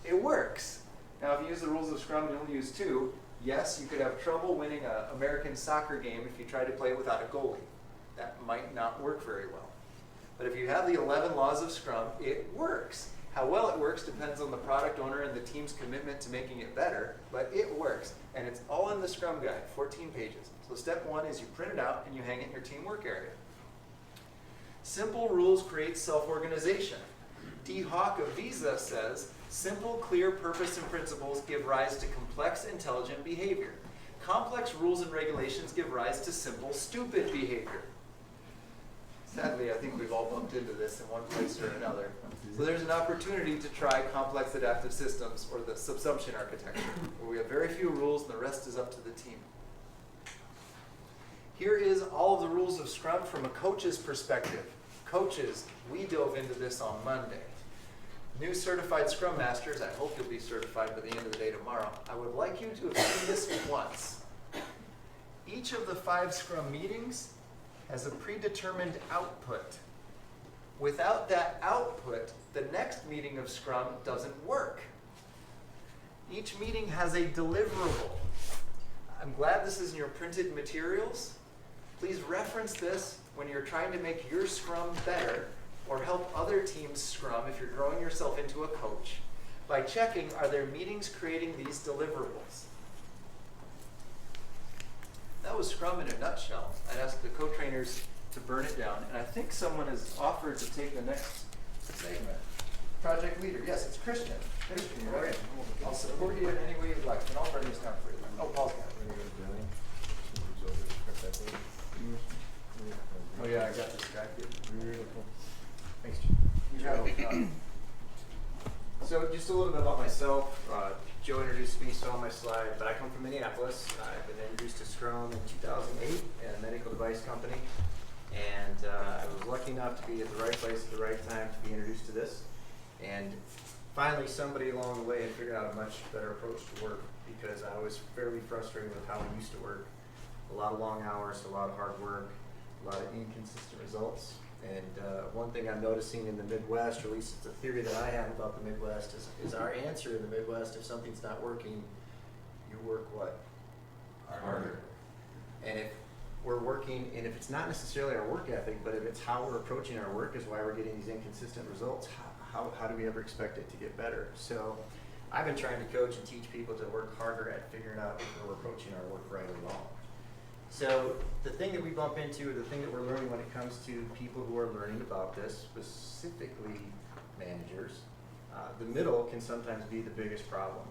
it works. Now, if you use the rules of Scrum and you only use 2, yes, you could have trouble winning an American soccer game if you try to play it without a goalie. That might not work very well. But if you have the 11 laws of Scrum, it works. How well it works depends on the product owner and the team's commitment to making it better, but it works. And it's all in the Scrum Guide, 14 pages. So step 1 is you print it out and you hang it in your teamwork area. Simple rules create self-organization. D. Hawk of Visa says, simple, clear purpose and principles give rise to complex, intelligent behavior. Complex rules and regulations give rise to simple, stupid behavior. Sadly, I think we've all bumped into this in one place or another. So there's an opportunity to try complex adaptive systems or the subsumption architecture, where we have very few rules and the rest is up to the team. Here is all of the rules of Scrum from a coach's perspective. Coaches, we dove into this on Monday. New certified Scrum Masters, I hope you'll be certified by the end of the day tomorrow. I would like you to have seen this once. Each of the 5 Scrum meetings has a predetermined output. Without that output, the next meeting of Scrum doesn't work. Each meeting has a deliverable. I'm glad this is in your printed materials. Please reference this when you're trying to make your Scrum better or help other teams Scrum if you're growing yourself into a coach by checking, are there meetings creating these deliverables? That was Scrum in a nutshell. I'd ask the co-trainers to burn it down, and I think someone has offered to take the next segment. Project leader, yes, it's Christian. Christian, you're right. I'll support you in any way you'd like, and I'll burn this down for you. Oh, Paul's got it. Oh yeah, I got distracted. Thanks, Joe. So just a little bit about myself. Joe introduced me, saw my slide, but I come from Minneapolis. I've been introduced to Scrum in 2008 at a medical device company. And I was lucky enough to be at the right place at the right time to be introduced to this. And finally, somebody along the way had figured out a much better approach to work, because I was fairly frustrated with how I used to work. A lot of long hours, a lot of hard work, a lot of inconsistent results. And one thing I'm noticing in the Midwest, or at least it's a theory that I have about the Midwest, is our answer in the Midwest, if something's not working, you work what? Harder. And if we're working, and if it's not necessarily our work ethic, but if it's how we're approaching our work is why we're getting these inconsistent results, how do we ever expect it to get better? So I've been trying to coach and teach people to work harder at figuring out if we're approaching our work right or wrong. So the thing that we bump into, or the thing that we're learning when it comes to people who are learning about this, specifically managers, the middle can sometimes be the biggest problem.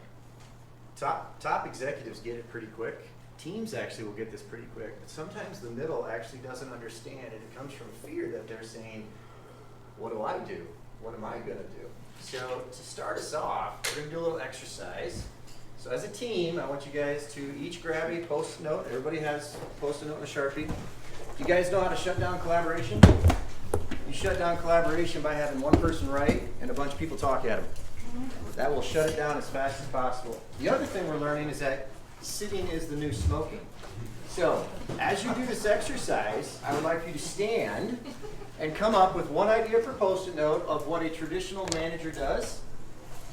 Top executives get it pretty quick. Teams actually will get this pretty quick. But sometimes the middle actually doesn't understand, and it comes from fear that they're saying, what do I do? What am I going to do? So to start us off, we're going to do a little exercise. So as a team, I want you guys to each grab a Post-it note. Everybody has a Post-it note and a Sharpie. Do you guys know how to shut down collaboration? You shut down collaboration by having one person write and a bunch of people talk at them. That will shut it down as fast as possible. The other thing we're learning is that sitting is the new smoking. So as you do this exercise, I would like you to stand and come up with one idea per Post-it note of what a traditional manager does.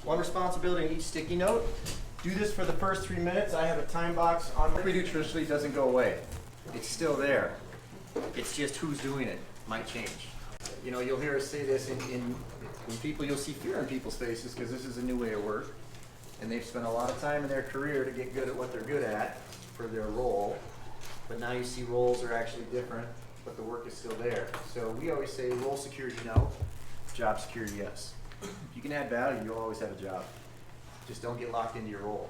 One responsibility in each sticky note. Do this for the first 3 minutes. I have a time box on what we do traditionally doesn't go away. It's still there. It's just who's doing it might change. You know, you'll hear us say this in people, you'll see fear in people's faces because this is a new way of work. And they've spent a lot of time in their career to get good at what they're good at for their role. But now you see roles are actually different, but the work is still there. So we always say role security, no. Job security, yes. If you can add value, you'll always have a job. Just don't get locked into your role.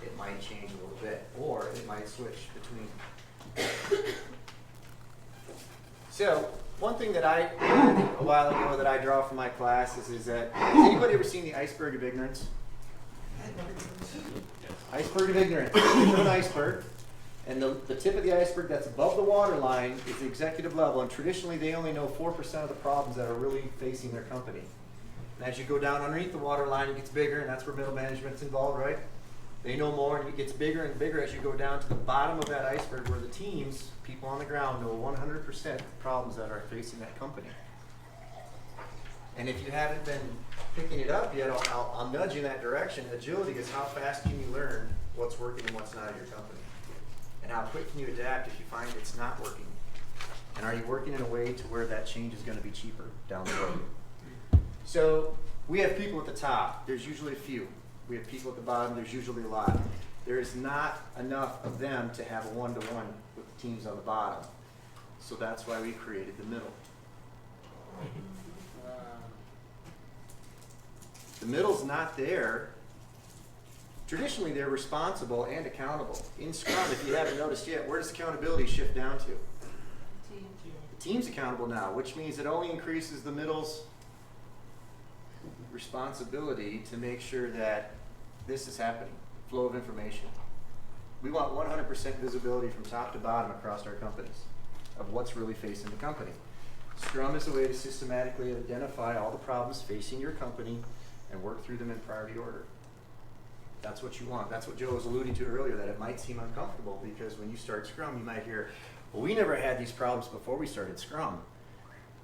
It might change a little bit, or it might switch between. So one thing that I learned a while ago that I draw from my classes is that, has anybody ever seen the iceberg of ignorance? Iceberg of ignorance. Picture an iceberg, and the tip of the iceberg that's above the water line is the executive level, and traditionally they only know 4% of the problems that are really facing their company. And as you go down underneath the water line, it gets bigger, and that's where middle management's involved, right? They know more, and it gets bigger and bigger as you go down to the bottom of that iceberg where the teams, people on the ground, know 100% of the problems that are facing that company. And if you haven't been picking it up yet, I'll nudge you in that direction. Agility is how fast can you learn what's working and what's not in your company. And how quick can you adapt if you find it's not working? And are you working in a way to where that change is going to be cheaper down the road? So we have people at the top. There's usually a few. We have people at the bottom. There's usually a lot. There is not enough of them to have a one-to-one with the teams on the bottom. So that's why we created the middle. The middle's not there. Traditionally, they're responsible and accountable. In Scrum, if you haven't noticed yet, where does accountability shift down to? The team's accountable now, which means it only increases the middle's responsibility to make sure that this is happening, flow of information. We want 100% visibility from top to bottom across our companies of what's really facing the company. Scrum is a way to systematically identify all the problems facing your company and work through them in priority order. That's what you want. That's what Joe was alluding to earlier, that it might seem uncomfortable because when you start Scrum, you might hear, well, we never had these problems before we started Scrum.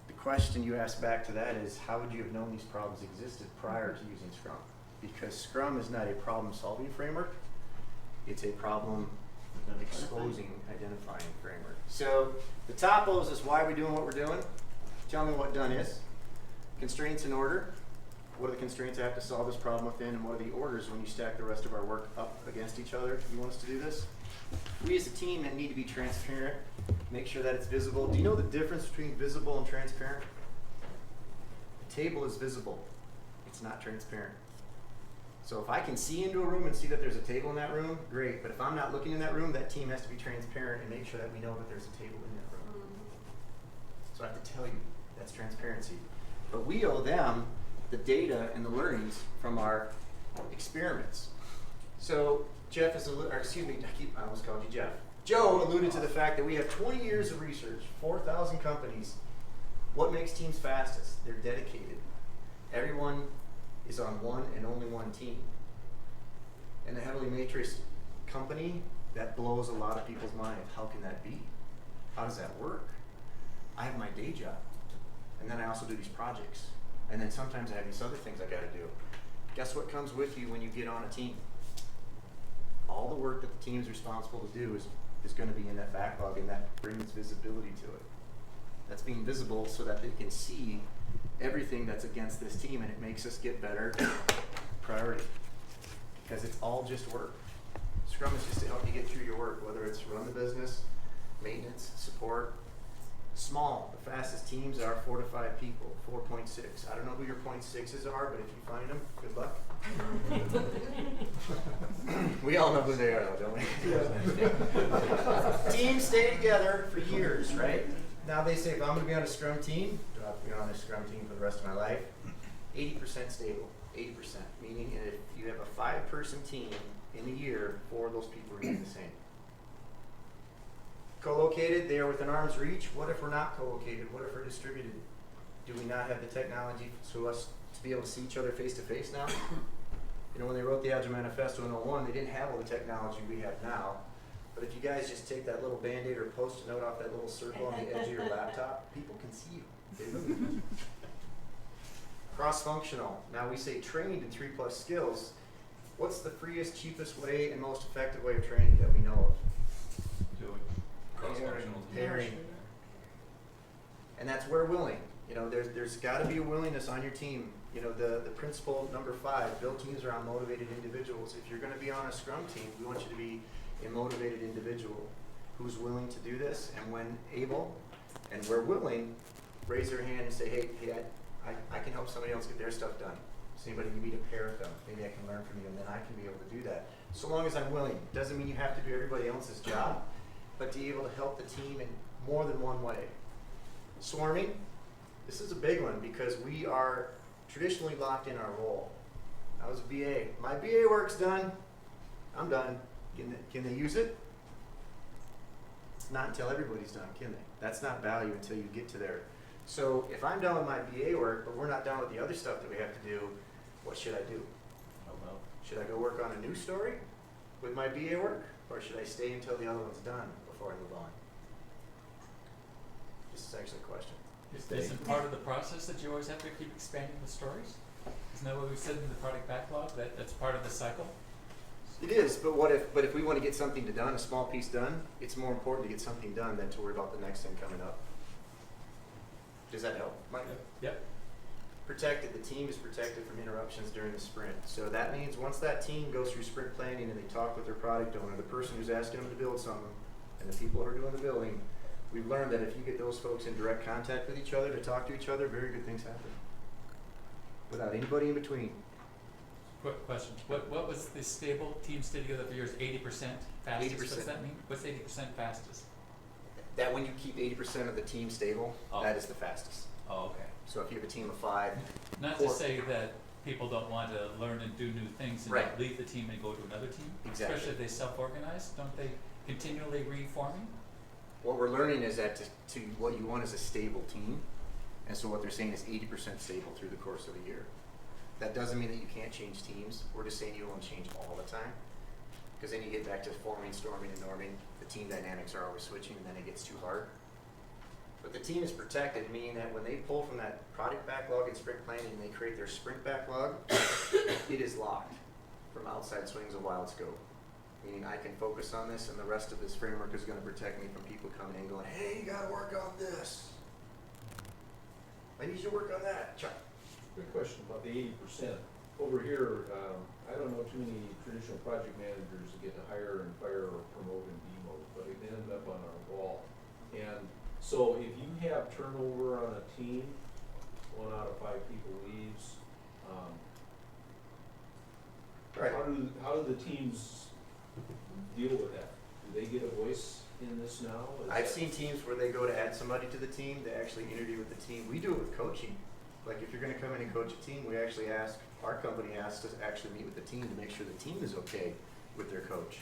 The question you ask back to that is, how would you have known these problems existed prior to using Scrum? Because Scrum is not a problem-solving framework. It's a problem exposing, identifying framework. So the topos is why we're doing what we're doing. Tell me what done is. Constraints and order. What are the constraints I have to solve this problem within, and what are the orders when you stack the rest of our work up against each other? You want us to do this? We as a team need to be transparent, make sure that it's visible. Do you know the difference between visible and transparent? The table is visible. It's not transparent. So if I can see into a room and see that there's a table in that room, great. But if I'm not looking in that room, that team has to be transparent and make sure that we know that there's a table in that room. So I have to tell you, that's transparency. But we owe them the data and the learnings from our experiments. So Jeff is, I almost called you Jeff. Joe alluded to the fact that we have 20 years of research, 4,000 companies. What makes teams fastest? They're dedicated. Everyone is on one and only one team. In a heavily matrix company, that blows a lot of people's mind. How can that be? How does that work? I have my day job, and then I also do these projects. And then sometimes I have these other things I gotta do. Guess what comes with you when you get on a team? All the work that the team is responsible to do is is going to be in that backlog, and that brings visibility to it. That's being visible so that they can see everything that's against this team, and it makes us get better priority. Because it's all just work. Scrum is just to help you get through your work, whether it's run the business, maintenance, support. Small, the fastest teams are 4 to 5 people, 4.6. I don't know who your 0.6s are, but if you find them, good luck. We all know who they are, though, don't we? Teams stay together for years, right? Now they say, if I'm going to be on a Scrum team, do I have to be on a Scrum team for the rest of my life? 80% stable, 80%. Meaning if you have a 5-person team in a year, 4 of those people remain the same. Co-located, they are within arm's reach. What if we're not co-located? What if we're distributed? Do we not have the technology for us to be able to see each other face to face now? You know, when they wrote the Agile Manifesto in 01, they didn't have all the technology we have now. But if you guys just take that little Band-Aid or Post-it note off that little circle on the edge of your laptop, people can see you. They really can. Cross-functional. Now we say trained in 3+ skills. What's the freest, cheapest way and most effective way of training that we know of? Cross-functional. Pairing. And that's where willing. You know, there's got to be a willingness on your team. You know, the principle number 5, build teams around motivated individuals. If you're going to be on a Scrum team, we want you to be a motivated individual who's willing to do this, and when able and we're willing, raise your hand and say, hey, I can help somebody else get their stuff done. Does anybody need me to pair with them? Maybe I can learn from you, and then I can be able to do that. So long as I'm willing. Doesn't mean you have to do everybody else's job, but to be able to help the team in more than one way. Swarming, this is a big one because we are traditionally locked in our role. I was a BA. My BA work's done. I'm done. Can they use it? Not until everybody's done, can they? That's not value until you get to there. So if I'm done with my BA work, but we're not done with the other stuff that we have to do, what should I do? Oh, well. Should I go work on a new story with my BA work? Or should I stay until the other one's done before I move on? This is actually a question. Isn't part of the process that you always have to keep expanding the stories? Isn't that what we said in the product backlog? That's part of the cycle? It is, but what if? But if we want to get something done, a small piece done, it's more important to get something done than to worry about the next thing coming up. Does that help, Mike? Yep. Protected. The team is protected from interruptions during the sprint. So that means once that team goes through sprint planning and they talk with their product owner, the person who's asking them to build something, and the people who are doing the building, we've learned that if you get those folks in direct contact with each other to talk to each other, very good things happen. Without anybody in between. Quick question. What was the stable team stay together for years? 80% fastest? 80%. What does that mean? What's 80% fastest? That when you keep 80% of the team stable, Oh. that is the fastest. Oh, okay. So if you have a team of 5, Not core- to say that people don't want to learn and do new things and Right. not leave the team and go to another team. Exactly. Especially if they self-organize. Don't they continually reforming? what we're learning is that to what you want is a stable team. And so what they're saying is 80% stable through the course of a year. That doesn't mean that you can't change teams. We're just saying you won't change all the time. Because then you get back to forming, storming, and norming. The team dynamics are always switching, and then it gets too hard. But the team is protected, meaning that when they pull from that product backlog and sprint planning and they create their sprint backlog, it is locked from outside swings of wild scope. Meaning I can focus on this, and the rest of this framework is going to protect me from people coming in going, hey, you got to work on this. I need you to work on that. Chuck. Good question about the 80%. Over here, I don't know too many traditional project managers that get to hire and fire or promote and demote, but it ended up on our wall. And so if you have turnover on a team, 1 out of 5 people leaves, Right. how do the teams deal with that? Do they get a voice in this now? I've seen teams where they go to add somebody to the team, they actually interview with the team. We do it with coaching. Like if you're going to come in and coach a team, we actually ask, our company asks us to actually meet with the team to make sure the team is okay with their coach.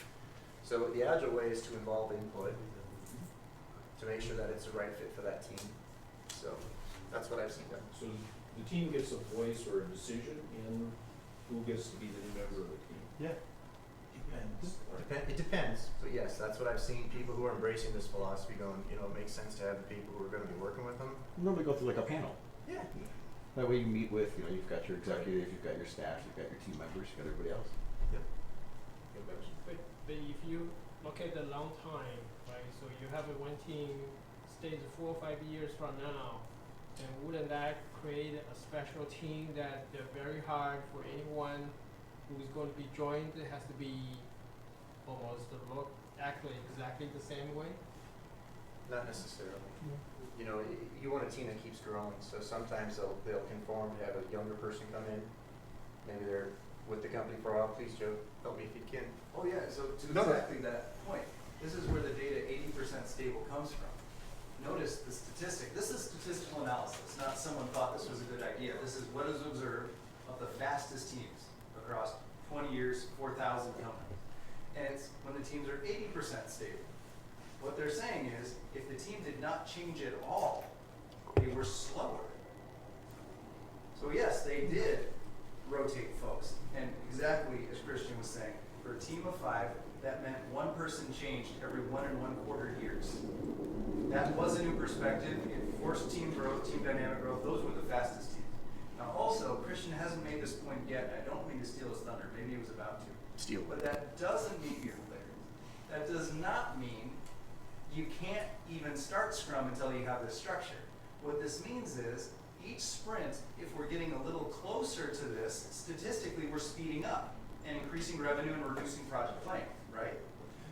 So the agile way is to involve input to make sure that it's the right fit for that team. So that's what I've seen done. So the team gets a voice or a decision in who gets to be the new member of the team? Yeah. It depends, but yes, that's what I've seen. People who are embracing this philosophy going, you know, it makes sense to have the people who are going to be working with them. Normally go through like a panel. Yeah. That way you meet with, you know, you've got your executives, you've got your staff, you've got your team members, you've got everybody else. Yep. But if you look at the long time, So you have a one team stays 4 or 5 years from now, and wouldn't that create a special team that they're very hard for anyone who's going to be joined? It has to be almost look actually exactly the same way. Not necessarily. You know, you want a team that keeps growing, so sometimes they'll conform to have a younger person come in. Maybe they're with the company for a while. Please, Joe, help me if you can. Oh yeah, so to No. exactly that point, this is where the data 80% stable comes from. Notice the statistic. This is statistical analysis, not someone thought this was a good idea. This is what is observed of the fastest teams across 20 years, 4,000 companies. And it's when the teams are 80% stable. What they're saying is, if the team did not change at all, they were slower. So yes, they did rotate folks. And exactly as Christian was saying, for a team of 5, that meant one person changed every 1 1/4 years. That was a new perspective. It forced team growth, team dynamic growth. Those were the fastest teams. Now also, Christian hasn't made this point yet. I don't mean to steal his thunder. Maybe he was about to. Steal. But that doesn't mean that does not mean you can't even start Scrum until you have this structure. What this means is each sprint, if we're getting a little closer to this, statistically we're speeding up and increasing revenue and reducing project length, right?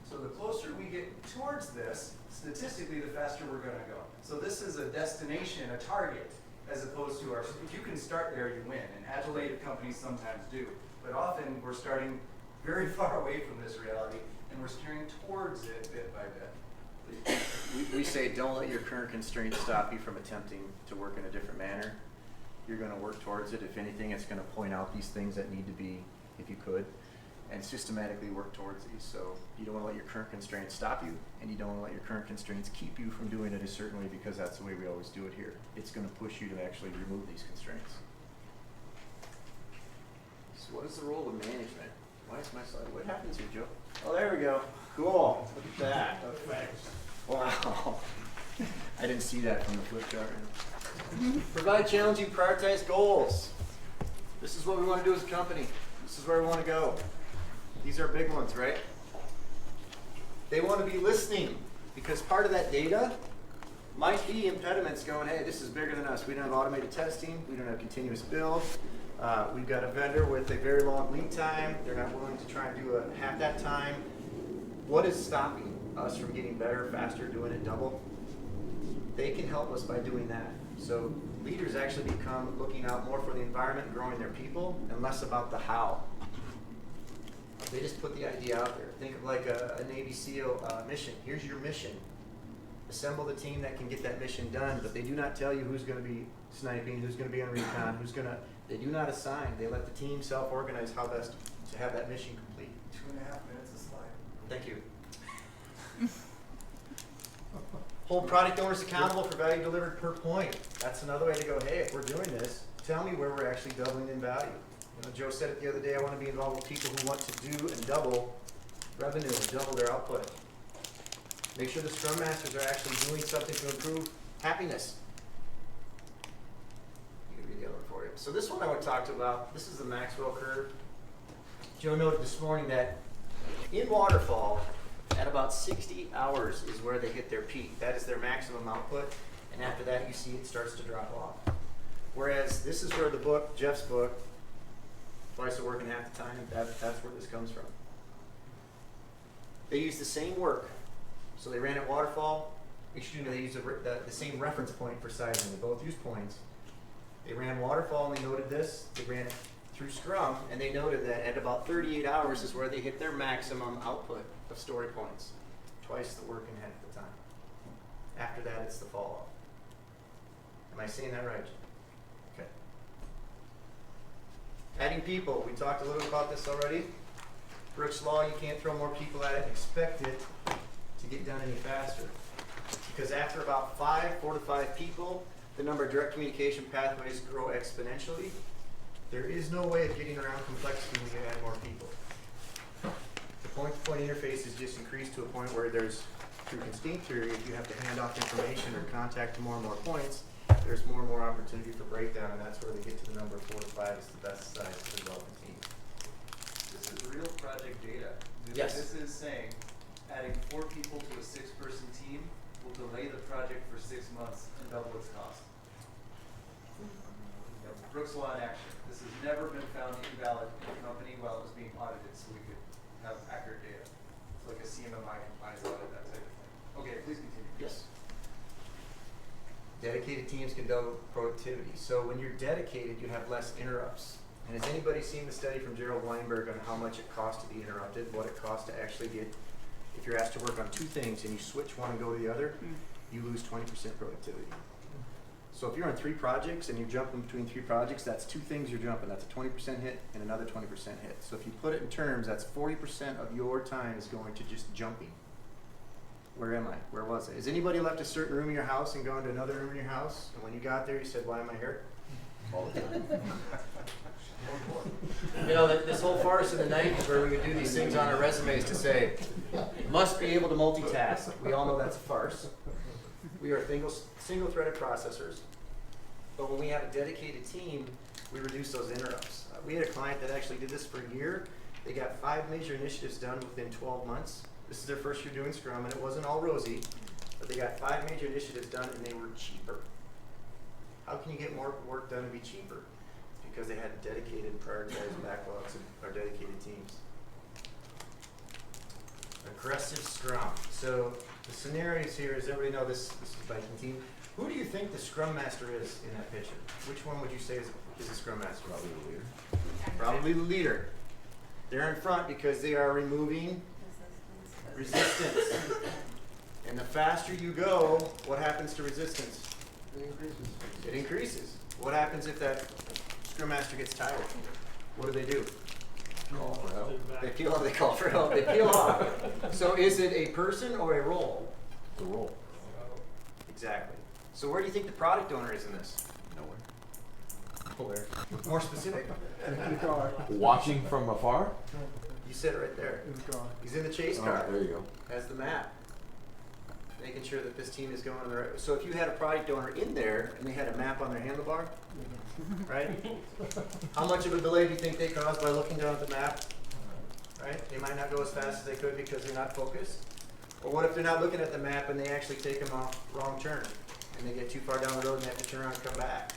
So the closer we get towards this, statistically the faster we're gonna go. So this is a destination, a target, as opposed to our, if you can start there, you win. And agile native companies sometimes do. But often we're starting very far away from this reality and we're steering towards it bit by bit. We say don't let your current constraints stop you from attempting to work in a different manner. You're going to work towards it. If anything, it's going to point out these things that need to be, if you could, and systematically work towards these. So you don't want to let your current constraints stop you, and you don't want to let your current constraints keep you from doing it a certain way, because that's the way we always do it here. It's going to push you to actually remove these constraints. So what is the role of management? Why is my slide? What happens here, Joe? Oh, there we go. Cool. Look at that. Okay. Wow. I didn't see that from the flip chart. Provide challenging, prioritized goals. This is what we want to do as a company. This is where we want to go. These are big ones, right? They want to be listening, because part of that data might be impediments going, hey, this is bigger than us. We don't have automated testing. We don't have continuous build. We've got a vendor with a very long lead time. They're not willing to try and do half that time. What is stopping us from getting better, faster, doing it double? They can help us by doing that. So leaders actually become looking out more for the environment, growing their people, and less about the how. They just put the idea out there. Think of like a Navy SEAL mission. Here's your mission. Assemble the team that can get that mission done, but they do not tell you who's going to be sniping, who's going to be on recon, they do not assign. They let the team self-organize how best to have that mission complete. 2.5 minutes a slide. Thank you. Hold product owners accountable for value delivered per point. That's another way to go, hey, if we're doing this, tell me where we're actually doubling in value. You know, Joe said it the other day, I want to be involved with people who want to do and double revenue and double their output. Make sure the Scrum Masters are actually doing something to improve happiness. You can read the other one for you. So this one I want to talk about, this is the Maxwell curve. Joe noted this morning that in waterfall, at about 60 hours is where they hit their peak. That is their maximum output. And after that, you see it starts to drop off. Whereas this is where the book, Jeff's book, Twice the Work in Half the Time, that's where this comes from. They use the same work. So they ran at waterfall. Excuse me, they used the same reference point for sizing. They both use points. They ran waterfall and they noted this. They ran it through Scrum and they noted that at about 38 hours is where they hit their maximum output of story points. Twice the work in half the time. After that, it's the fall off. Am I saying that right? Okay. Adding people. We talked a little about this already. Brooks' Law, you can't throw more people at it and expect it to get done any faster. Because after about 4 to 5 people, the number of direct communication pathways grow exponentially. There is no way of getting around complexity when you add more people. The point-to-point interface is just increased to a point where there's, through constraint theory, if you have to hand off information or contact to more and more points, there's more and more opportunity for breakdown, and that's where they get to the number of 4 to 5 is the best size for development team. This is real project data. Yes. This is saying, adding 4 people to a 6-person team will delay the project for 6 months and double its cost. Yep, Brooks Law in action. This has never been found invalid in a company while it was being audited, so we could have accurate data. It's like a CMMI compliance audit, that type of thing. Okay, please continue. Yes. Dedicated teams can double productivity. So when you're dedicated, you have less interrupts. And has anybody seen the study from Gerald Weinberg on how much it costs to be interrupted, what it costs to actually get, if you're asked to work on 2 things and you switch one and go to the other, you lose 20% productivity. So if you're on 3 projects and you're jumping between 3 projects, that's 2 things you're jumping. That's a 20% hit and another 20% hit. So if you put it in terms, that's 40% of your time is going to just jumping. Where am I? Where was I? Has anybody left a certain room in your house and gone to another room in your house? And when you got there, you said, why am I here? All the time. You know, this whole farce in the 90s where we would do these things on our resumes to say, must be able to multitask. We all know that's a farce. We are single-threaded processors. But when we have a dedicated team, we reduce those interrupts. We had a client that actually did this for a year. They got 5 major initiatives done within 12 months. This is their first year doing Scrum, and it wasn't all rosy, but they got 5 major initiatives done, and they were cheaper. How can you get more work done and be cheaper? It's because they had dedicated, prioritized backlogs and our dedicated teams. Aggressive Scrum. So the scenarios here is, everybody know this is a Viking team. Who do you think the Scrum Master is in that picture? Which one would you say is a Scrum Master? Probably the leader. Probably the leader. They're in front because they are removing resistance. And the faster you go, what happens to resistance? It increases. It increases. What happens if that Scrum Master gets tired? What do? Call for help. They peel off. They call for help. They peel off. So is it a person or a role? The role. Exactly. So where do you think the product owner is in this? Nowhere. More specific? In the car. Watching from afar? You said it right there. In the car. He's in the chase Oh, car. there you go. Has the map. Making sure that this team is going in the right. So if you had a product owner in there and they had a map on their handlebar, right? How much of a delay do you think they caused by looking down at the map? Right? They might not go as fast as they could because they're not focused. Or what if they're not looking at the map and they actually take them off wrong turn and they get too far down the road and they have to turn around and come back?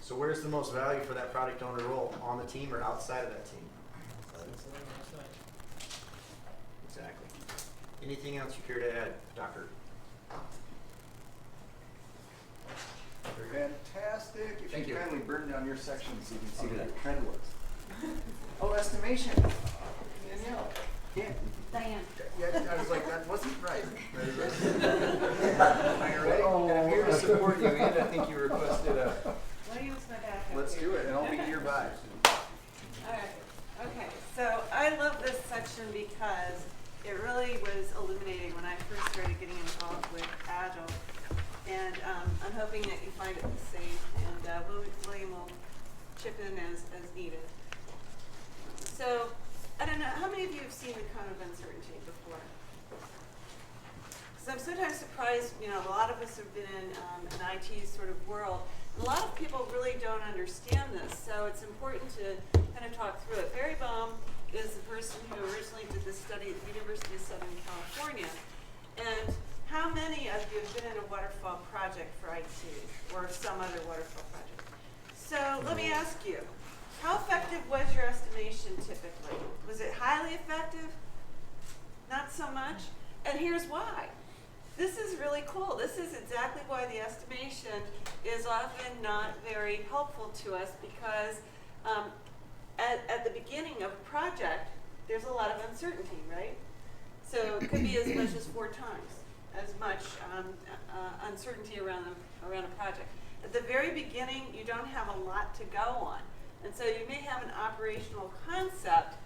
So where's the most value for that product owner role? On the team or outside of that team? Exactly. Anything else you care to add, Doctor? Fantastic. If Thank you you. kindly burn down your section so you can see what the trend was. Oh, estimation. Danielle. Yeah. Diane. Yeah, I was like, that wasn't right. Are you ready? And I'm here to support you, and I think you requested a. Let me use my back. Let's do it, and I'll be nearby. Alright, okay, so I love this section because it really was illuminating when I first started getting involved with Agile. And I'm hoping that you find it the same, and William will chip in as needed. So, I don't know, how many of you have seen the cone of uncertainty before? Because I'm sometimes surprised, you know, a lot of us have been in an IT sort of world. And a lot of people really don't understand this, so it's important to kind of talk through it. Barry Boehm is the person who originally did this study at the University of Southern California. And how many of you have been in a waterfall project for IT or some other waterfall project? So let me ask you, how effective was your estimation typically? Was it highly effective? Not so much? And here's why. This is really cool. This is exactly why the estimation is often not very helpful to us because at the beginning of a project, there's a lot of uncertainty, right? So it could be as much as 4 times as much uncertainty around a project. At the very beginning, you don't have a lot to go on. And so you may have an operational concept,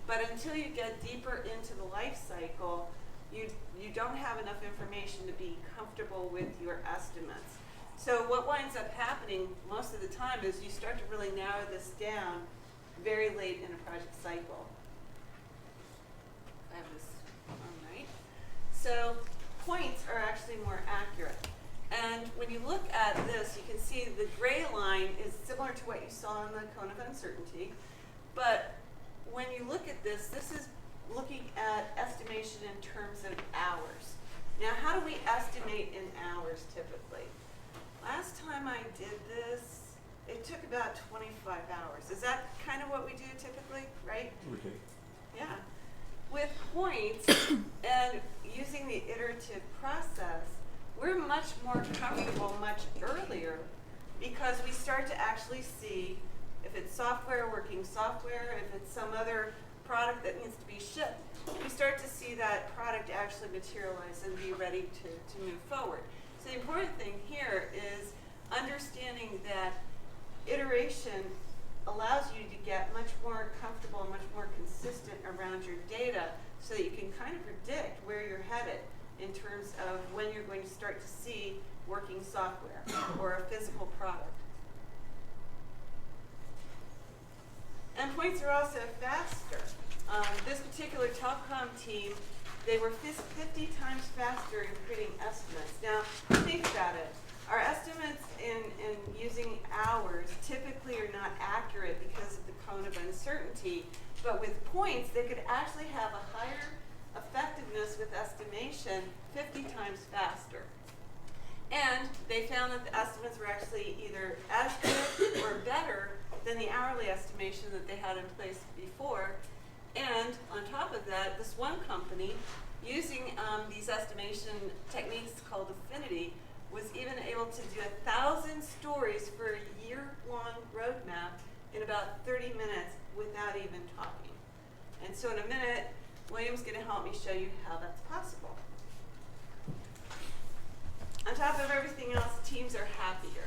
but until you get deeper into the life cycle, you don't have enough information to be comfortable with your estimates. So what winds up happening most of the time is you start to really narrow this down very late in a project cycle. I have this on right. So points are actually more accurate. And when you look at this, you can see the gray line is similar to what you saw in the cone of uncertainty. But when you look at this, this is looking at estimation in terms of Now, how do we estimate in hours typically? Last time I did this, it took about 25 hours. Is that kind of what we do typically, right? Okay. Yeah. With points and using the iterative process, we're much more comfortable much earlier because we start to actually see if it's software working software, if it's some other product that needs to be shipped, we start to see that product actually materialize and be ready to move forward. So the important thing here is understanding that iteration allows you to get much more comfortable and much more consistent around your data so that you can kind of predict where you're headed in terms of when you're going to start to see working software or a physical product. Endpoints are also faster. This particular telecom team, they were 50 times faster in creating estimates. Now, think about it. Our estimates in using hours typically are not accurate because of the cone of uncertainty, but with points, they could actually have a higher effectiveness with estimation 50 times faster. And they found that the estimates were actually either as good or better than the hourly estimation that they had in place before. And on top of that, this one company, using these estimation techniques called affinity, was even able to do 1,000 stories for a year-long roadmap in about 30 minutes without even talking. And so in a minute, William's going to help me show you how that's possible. On top of everything else, teams are happier.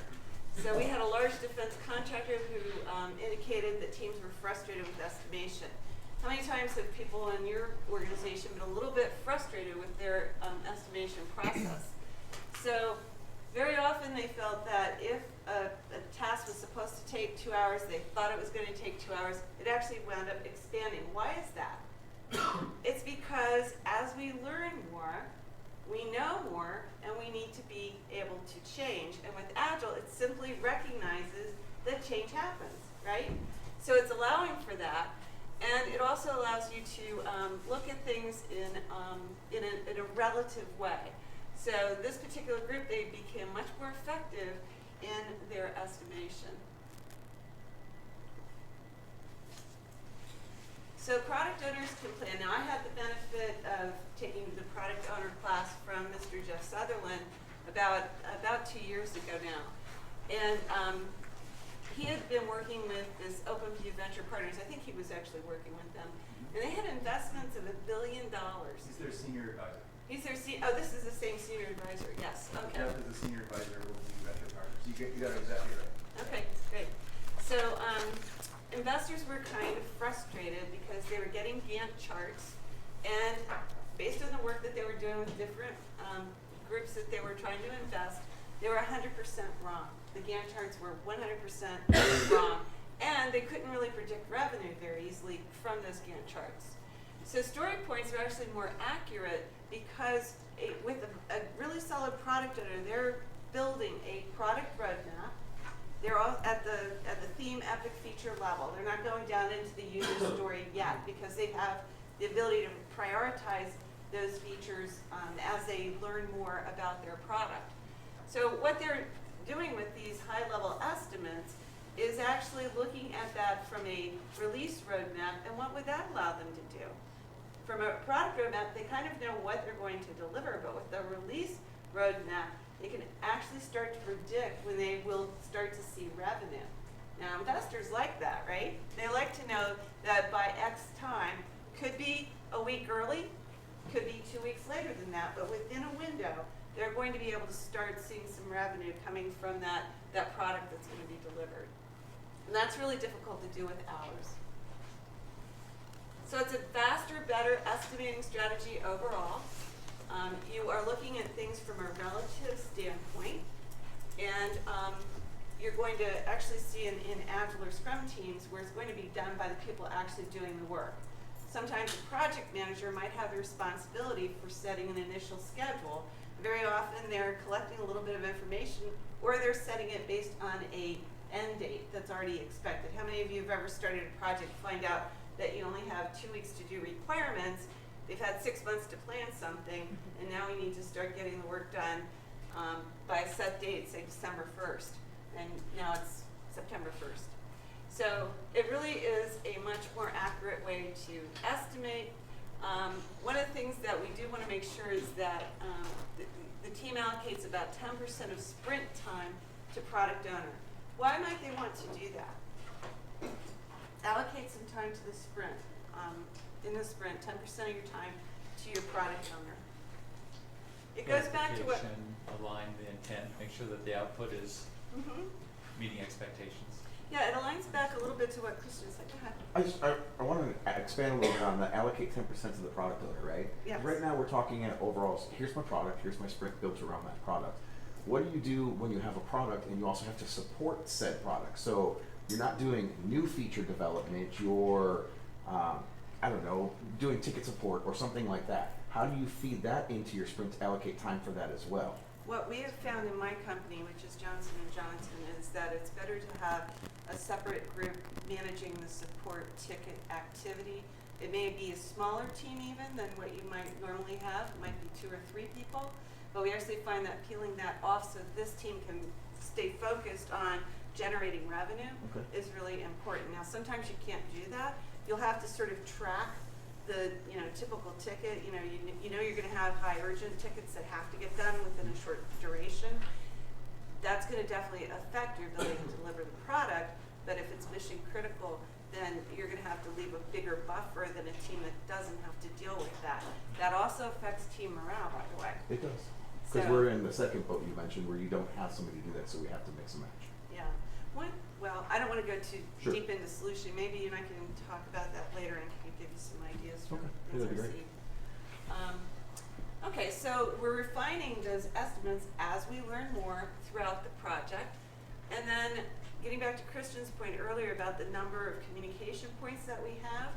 So we had a large defense contractor who indicated that teams were frustrated with estimation. How many times have people in your organization been a little bit frustrated with their estimation process? So very often they felt that if a task was supposed to take 2 hours, they thought it was going to take 2 hours, it actually wound up expanding. Why is that? It's because as we learn more, we know more, and we need to be able to change. And with Agile, it simply recognizes that change happens, right? So it's allowing for that. And it also allows you to look at things in a relative way. So this particular group, they became much more effective in their estimation. So product owners can plan. Now I had the benefit of taking the product owner class from Mr. Jeff Sutherland about 2 years ago now. And he had been working with this OpenView Venture Partners. I think he was actually working with them. And they had investments of $1 billion. He's their senior advisor. He's their oh, this is the same senior advisor. Yes. Okay. Jeff is the senior advisor of the Venture Partners. You got it exactly right. Okay, great. So investors were kind of frustrated because they were getting Gantt charts, and based on the work that they were doing with different groups that they were trying to invest, they were 100% wrong. The Gantt charts were 100% wrong, and they couldn't really predict revenue very easily from those Gantt charts. So story points are actually more accurate because with a really solid product owner, they're building a product roadmap. They're all at the theme epic feature level. They're not going down into the user story yet because they have the ability to prioritize those features as they learn more about their product. So what they're doing with these high-level estimates is actually looking at that from a release roadmap, and what would that allow them to do? From a product roadmap, they kind of know what they're going to deliver, but with the release roadmap, they can actually start to predict when they will start to see revenue. Now, investors like that, right? They like to know that by X time, could be a week early, could be 2 weeks later than that, but within a window, they're going to be able to start seeing some revenue coming from that product that's going to be delivered. And that's really difficult to do with hours. So it's a faster, better estimating strategy overall. You are looking at things from a relative standpoint, and you're going to actually see in Agile or Scrum teams where it's going to be done by the people actually doing the work. Sometimes a project manager might have the responsibility for setting an initial schedule. Very often they're collecting a little bit of information, or they're setting it based on a end date that's already expected. How many of you have ever started a project, find out that you only have 2 weeks to do requirements, they've had 6 months to plan something, and now we need to start getting the work done by a set date, say December 1st, and now it's September 1st. So it really is a much more accurate way to estimate. One of the things that we do want to make sure is that the team allocates about 10% of sprint time to product owner. Why might they want to do that? Allocate some time to the sprint. In the sprint, 10% of your time to your product owner. It goes back to what... Clarification, align the intent, make sure that the output is Mhm. meeting expectations. Yeah, it aligns back a little bit to what Christian said. Go ahead. I want to expand a little bit on the allocate 10% to the product owner, right? Yes. Right now we're talking at overall, here's my product, here's my sprint built around that product. What do you do when you have a product and you also have to support said product? So you're not doing new feature development, you're, I don't know, doing ticket support or something like that. How do you feed that into your sprint to allocate time for that as well? What we have found in my company, which is Johnson & Johnson, is that it's better to have a separate group managing the support ticket activity. It may be a smaller team even than what you might normally have. It might be 2 or 3 people. But we actually find that peeling that off so this team can stay focused on generating revenue is really important. Now, sometimes you can't do that. You'll have to sort of track the typical ticket. You know you're going to have high urgent tickets that have to get done within a short duration. That's going to definitely affect your ability to deliver the product. But if it's mission critical, then you're going to have to leave a bigger buffer than a team that doesn't have to deal with that. That also affects team morale, by the way. It does. Because we're in the second boat you mentioned where you don't have somebody to do that, so we have to mix and match. Yeah. Well, I don't want to go too Sure. deep into solution. Maybe you and I can talk about that later and can give you some ideas from Okay. things That'd be I've great. seen. Okay, so we're refining those estimates as we learn more throughout the project. And then getting back to Christian's point earlier about the number of communication points that we have,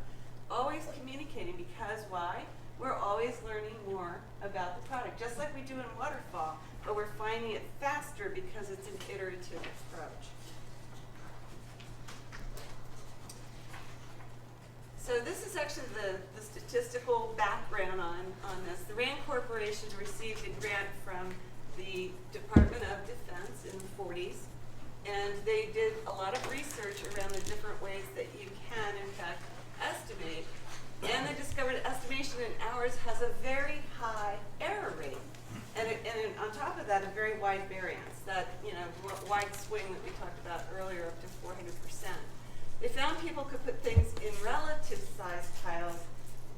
always communicating because why? We're always learning more about the product, just like we do in Waterfall, but we're finding it faster because it's an iterative approach. So this is actually the statistical background on this. The RAND Corporation received a grant from the Department of Defense in the 40s, and they did a lot of research around the different ways that you can, in fact, estimate. And they discovered estimation in hours has a very high error rate. And on top of that, a very wide variance, that wide swing that we talked about earlier, up to 400%. They found people could put things in relative size piles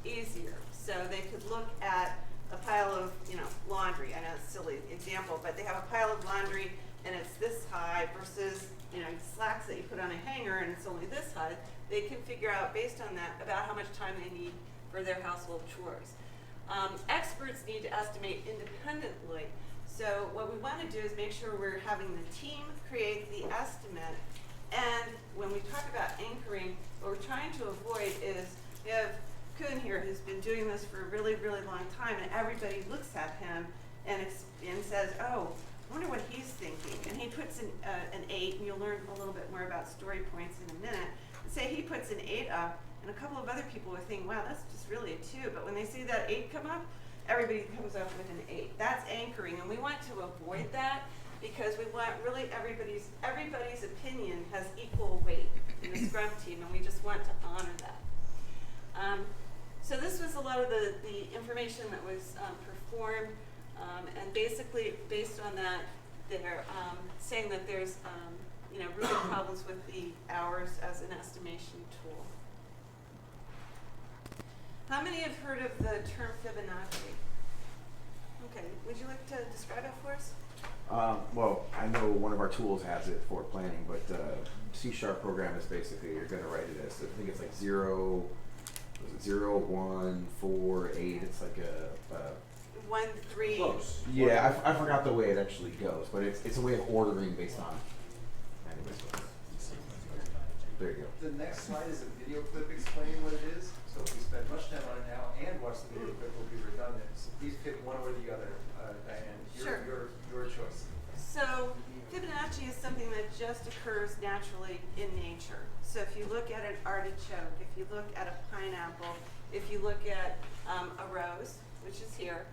easier. So they could look at a pile of laundry. I know it's a silly example, but they have a pile of laundry and it's this high versus slacks that you put on a hanger and it's only this high. They can figure out based on that about how much time they need for their household chores. Experts need to estimate independently. So what we want to do is make sure we're having the team create the estimate. And when we talk about anchoring, what we're trying to avoid is we have Kuhn here who's been doing this for a really, really long time, and everybody looks at him and says, oh, I wonder what he's thinking. And he puts an 8, and you'll learn a little bit more about story points in a minute. Say he puts an 8 up, and a couple of other people would think, wow, that's just really a 2. But when they see that 8 come up, everybody comes up with an 8. That's anchoring, and we want to avoid that because we want really everybody's opinion has equal weight in the Scrum team, and we just want to honor that. So this was a lot of the information that was performed, and basically based on that, they're saying that there's root problems with the hours as an estimation tool. How many have heard of the term Fibonacci? Okay, would you like to describe that for us? Well, I know one of our tools has it for planning, but C# program is basically you're going to write it as, I think it's like 0, 1, 4, 8. It's like a 1, 3. Close. yeah. I forgot the way it actually goes, but it's a way of ordering based on. Anyways, there you go. The next slide is a video clip explaining what it is. So if we spend much time on it now and watch the video clip, will be redundant. So please pick one or the other, Diane. Sure. Your choice. So Fibonacci is something that just occurs naturally in nature. So if you look at an artichoke, if you look at a pineapple, if you look at a rose, which is here,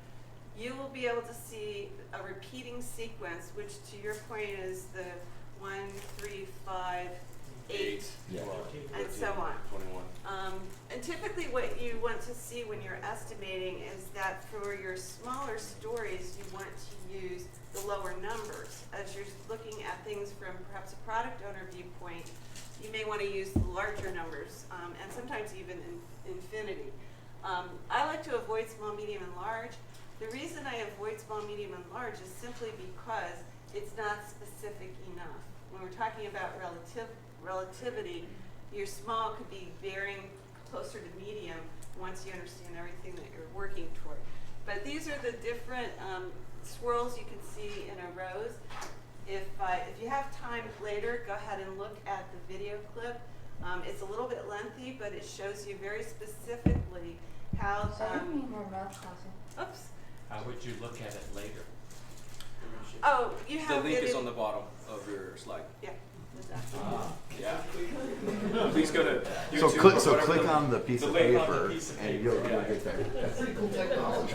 you will be able to see a repeating sequence, which to your point is the 1, 3, 5, 8, Yeah. and so on. And typically what you want to see when you're estimating is that for your smaller stories, you want to use the lower numbers. As you're looking at things from perhaps a product owner viewpoint, you may want to use the larger numbers, and sometimes even infinity. I like to avoid small, medium, and large. The reason I avoid small, medium, and large is simply because it's not specific enough. When we're talking about relativity, your small could be veering closer to medium once you understand everything that you're working toward. But these are the different swirls you can see in a rose. If you have time later, go ahead and look at the video clip. It's a little bit lengthy, but it shows you very specifically how. Oops. How would you look at it later? Oh, you The have link it is in- on the bottom of your slide. Yeah. Exactly. Yeah. Please go to YouTube. So or whatever click on the piece of link on the paper, piece of and paper, you'll yeah. get there. That's pretty cool technology.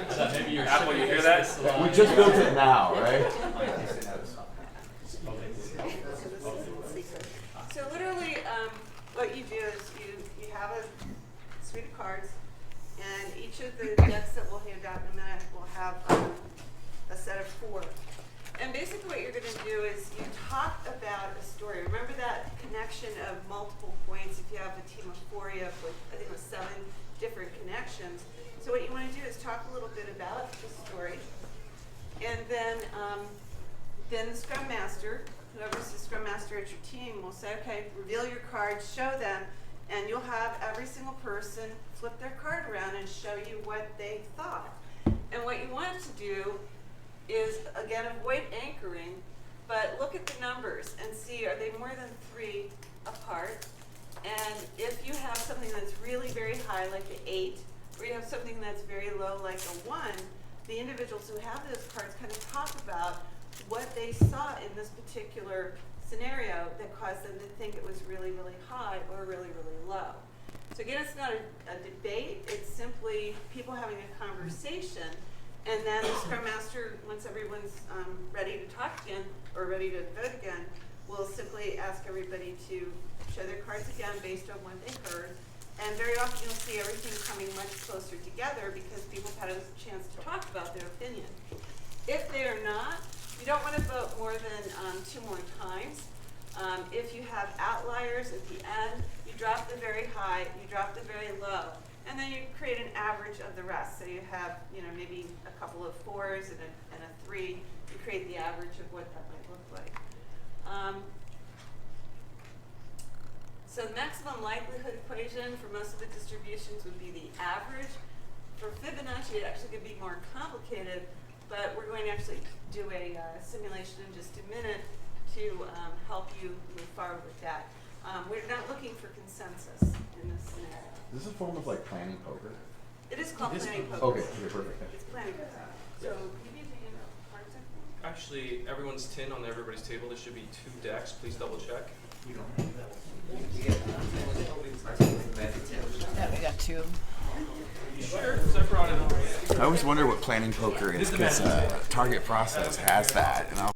So maybe you're Apple, you shipping hear us that? this slide. We just built it now, right? So literally, what you do is you have a suite of cards, and each of the decks that we'll hand out in a minute will have a set of 4. And basically what you're going to do is you talk about a story. Remember that connection of multiple points. If you have a team of 4, you have, like, I think it was 7 different connections. So what you want to do is talk a little bit about the story. And then the Scrum Master, whoever's the Scrum Master at your team, will say, okay, reveal your cards, show them, and you'll have every single person flip their card around and show you what they thought. And what you want to do is, again, avoid anchoring, but look at the numbers and see, are they more than 3 apart? And if you have something that's really very high, like an 8, or you have something that's very low, like a 1, the individuals who have those cards kind of talk about what they saw in this particular scenario that caused them to think it was really, really high or really, really low. So again, it's not a debate, it's simply people having a conversation. And then the Scrum Master, once everyone's ready to talk again, or ready to vote again, will simply ask everybody to show their cards again based on what they heard. And very often you'll see everything coming much closer together because people have had a chance to talk about their opinion. If they are not, you don't want to vote more than 2 more times. If you have outliers at the end, you drop the very high, you drop the very low. And then you create an average of the rest. So you have, maybe a couple of 4s and a 3. You create the average of what that might look like. So the maximum likelihood equation for most of the distributions would be the average. For Fibonacci, it actually could be more complicated, but we're going to actually do a simulation in just a minute to help you move forward with that. We're not looking for consensus in this scenario. Is this a form of like planning poker? It is called planning poker. Okay, perfect. It's planning poker. So you need to hand out cards, I think. Actually, everyone's 10 on everybody's table. There should be 2 decks. Please double check. Yeah, we got 2. Sure. So I brought it. I always wonder what planning poker is because Target Process has that, and I'll